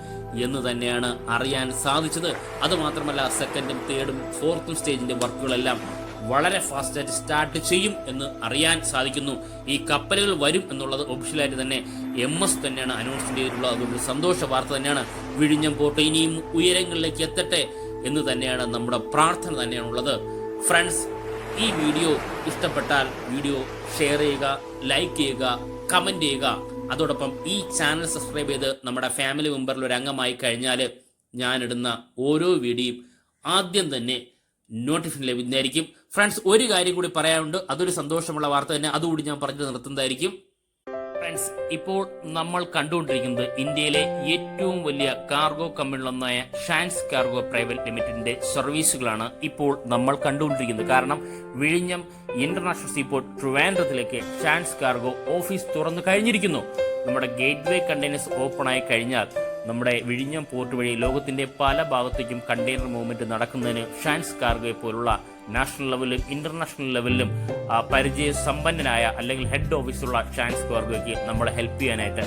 എന്ന് തന്നെയാണ് അറിയാൻ സാധിച്ചത്. അതുമാത്രമല്ല, സെക്കൻഡും തേർഡും ഫോർത്തും സ്റ്റേജിന്റെ വർക്കുകളെല്ലാം വളരെ ഫാസ്റ്റായിട്ട് സ്റ്റാർട്ട് ചെയ്യും എന്ന് അറിയാൻ സാധിക്കുന്നു. ഈ കപ്പലുകൾ വരും എന്നുള്ളത് ഒഫീഷ്യലായിട്ട് തന്നെ MS തന്നെയാണ് അനൗൺസ് ചെയ്തിട്ടുള്ളത്. അതുകൊണ്ട് സന്തോഷ വാർത്ത തന്നെയാണ്. വിഴിഞ്ഞം പോർട്ട് ഇനിയും ഉയരങ്ങളിലേക്ക് എത്തട്ടെ എന്ന് തന്നെയാണ് നമ്മുടെ പ്രാർത്ഥന തന്നെയാണുള്ളത്. ഫ്രണ്ട്സ്, ഈ വീഡിയോ ഇഷ്ടപ്പെട്ടാൽ വീഡിയോ ഷെയർ ചെയ്യുക, ലൈക്ക് ചെയ്യുക, കമൻറ്റ് ചെയ്യുക. അതോടൊപ്പം ഈ ചാനൽ സബ്സ്ക്രൈബ് ചെയ്ത് നമ്മുടെ ഫാമിലി മെമ്പറിൽ ഒരു അംഗമായി കഴിഞ്ഞാൽ ഞാനിടുന്ന ഓരോ വീഡിയോയും ആദ്യം തന്നെ നോട്ടിഫിക്കേഷൻ ലഭിക്കുന്നതായിരിക്കും. ഫ്രണ്ട്സ്, ഒരു കാര്യം കൂടി പറയാനുണ്ട്. അതൊരു സന്തോഷമുള്ള വാർത്ത തന്നെ, അതുകൂടി ഞാൻ പറഞ്ഞു നിർത്തുന്നതായിരിക്കും. ഫ്രണ്ട്സ്, ഇപ്പോൾ നമ്മൾ കണ്ടുകൊണ്ടിരിക്കുന്നത് ഇന്ത്യയിലെ ഏറ്റവും വലിയ കാർഗോ കമ്പനികളൊന്നായ ഷാൻസ് കാർഗോ പ്രൈവറ്റ് ലിമിറ്റഡിന്റെ സർവീസുകളാണ് ഇപ്പോൾ നമ്മൾ കണ്ടുകൊണ്ടിരിക്കുന്നത്. കാരണം വിഴിഞ്ഞം ഇന്റർനാഷണൽ സീപോർട്ട് ട്രിവാൻഡ്രത്തിലേക്ക് ഷാൻസ് കാർഗോ ഓഫീസ് തുറന്നു കഴിഞ്ഞിരിക്കുന്നു. നമ്മുടെ ഗേറ്റ് വേ കണ്ടെയ്നേഴ്സ് ഓപ്പൺ ആയി കഴിഞ്ഞാൽ നമ്മുടെ വിഴിഞ്ഞം പോർട്ട് വഴി ലോകത്തിന്റെ പല ഭാഗത്തേക്കും കണ്ടെയ്നർ മൂവ്മെന്റ് നടക്കുന്നതിന് ഷാൻസ് കാർഗോയെ പോലുള്ള നാഷണൽ ലെവലിലും ഇന്റർനാഷണൽ ലെവലിലും പരിചയ സമ്പന്നനായ അല്ലെങ്കിൽ ഹെഡ് ഓഫീസുള്ള ഷാൻസ് കാർഗോയ്ക്ക് നമ്മളെ ഹെൽപ്പ് ചെയ്യാനായിട്ട്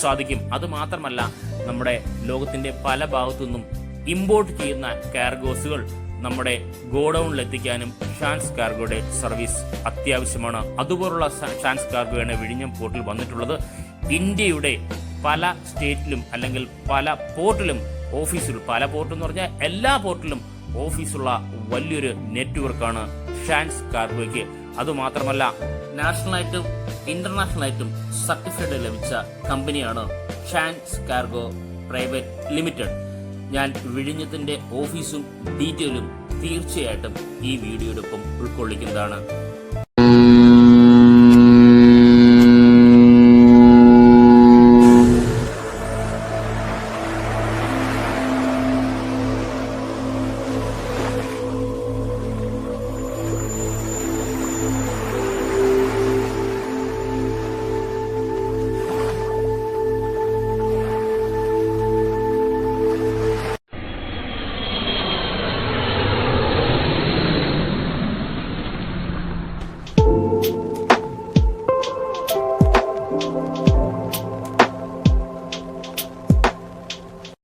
സാധിക്കും. അതുമാത്രമല്ല, നമ്മുടെ ലോകത്തിന്റെ പല ഭാഗത്തു നിന്നും ഇമ്പോർട്ട് ചെയ്യുന്ന കാർഗോസുകൾ നമ്മുടെ ഗോഡൌണിലെത്തിക്കാനും ഷാൻസ് കാർഗോയുടെ സർവീസ് അത്യാവശ്യമാണ്. അതുപോലുള്ള ഷാൻസ് കാർഗോയാണ് വിഴിഞ്ഞം പോർട്ടിൽ വന്നിട്ടുള്ളത്. ഇന്ത്യയുടെ പല സ്റ്റേറ്റിലും അല്ലെങ്കിൽ പല പോർട്ടിലും ഓഫീസുകൾ, പല പോർട്ട് എന്ന് പറഞ്ഞാൽ എല്ലാ പോർട്ടിലും ഓഫീസുള്ള വലിയൊരു നെറ്റ്വർക്കാണ് ഷാൻസ് കാർഗോയ്ക്ക്. അതുമാത്രമല്ല, നാഷണലായിട്ടും ഇന്റർനാഷണലായിട്ടും സർട്ടിഫൈഡ് ലഭിച്ച കമ്പനിയാണ് ഷാൻസ് കാർഗോ പ്രൈവറ്റ് ലിമിറ്റഡ്. ഞാൻ വിഴിഞ്ഞത്തിന്റെ ഓഫീസും ഡീറ്റെയിലും തീർച്ചയായിട്ടും ഈ വീഡിയോടൊപ്പം ഉൾക്കൊള്ളിക്കുന്നതാണ്.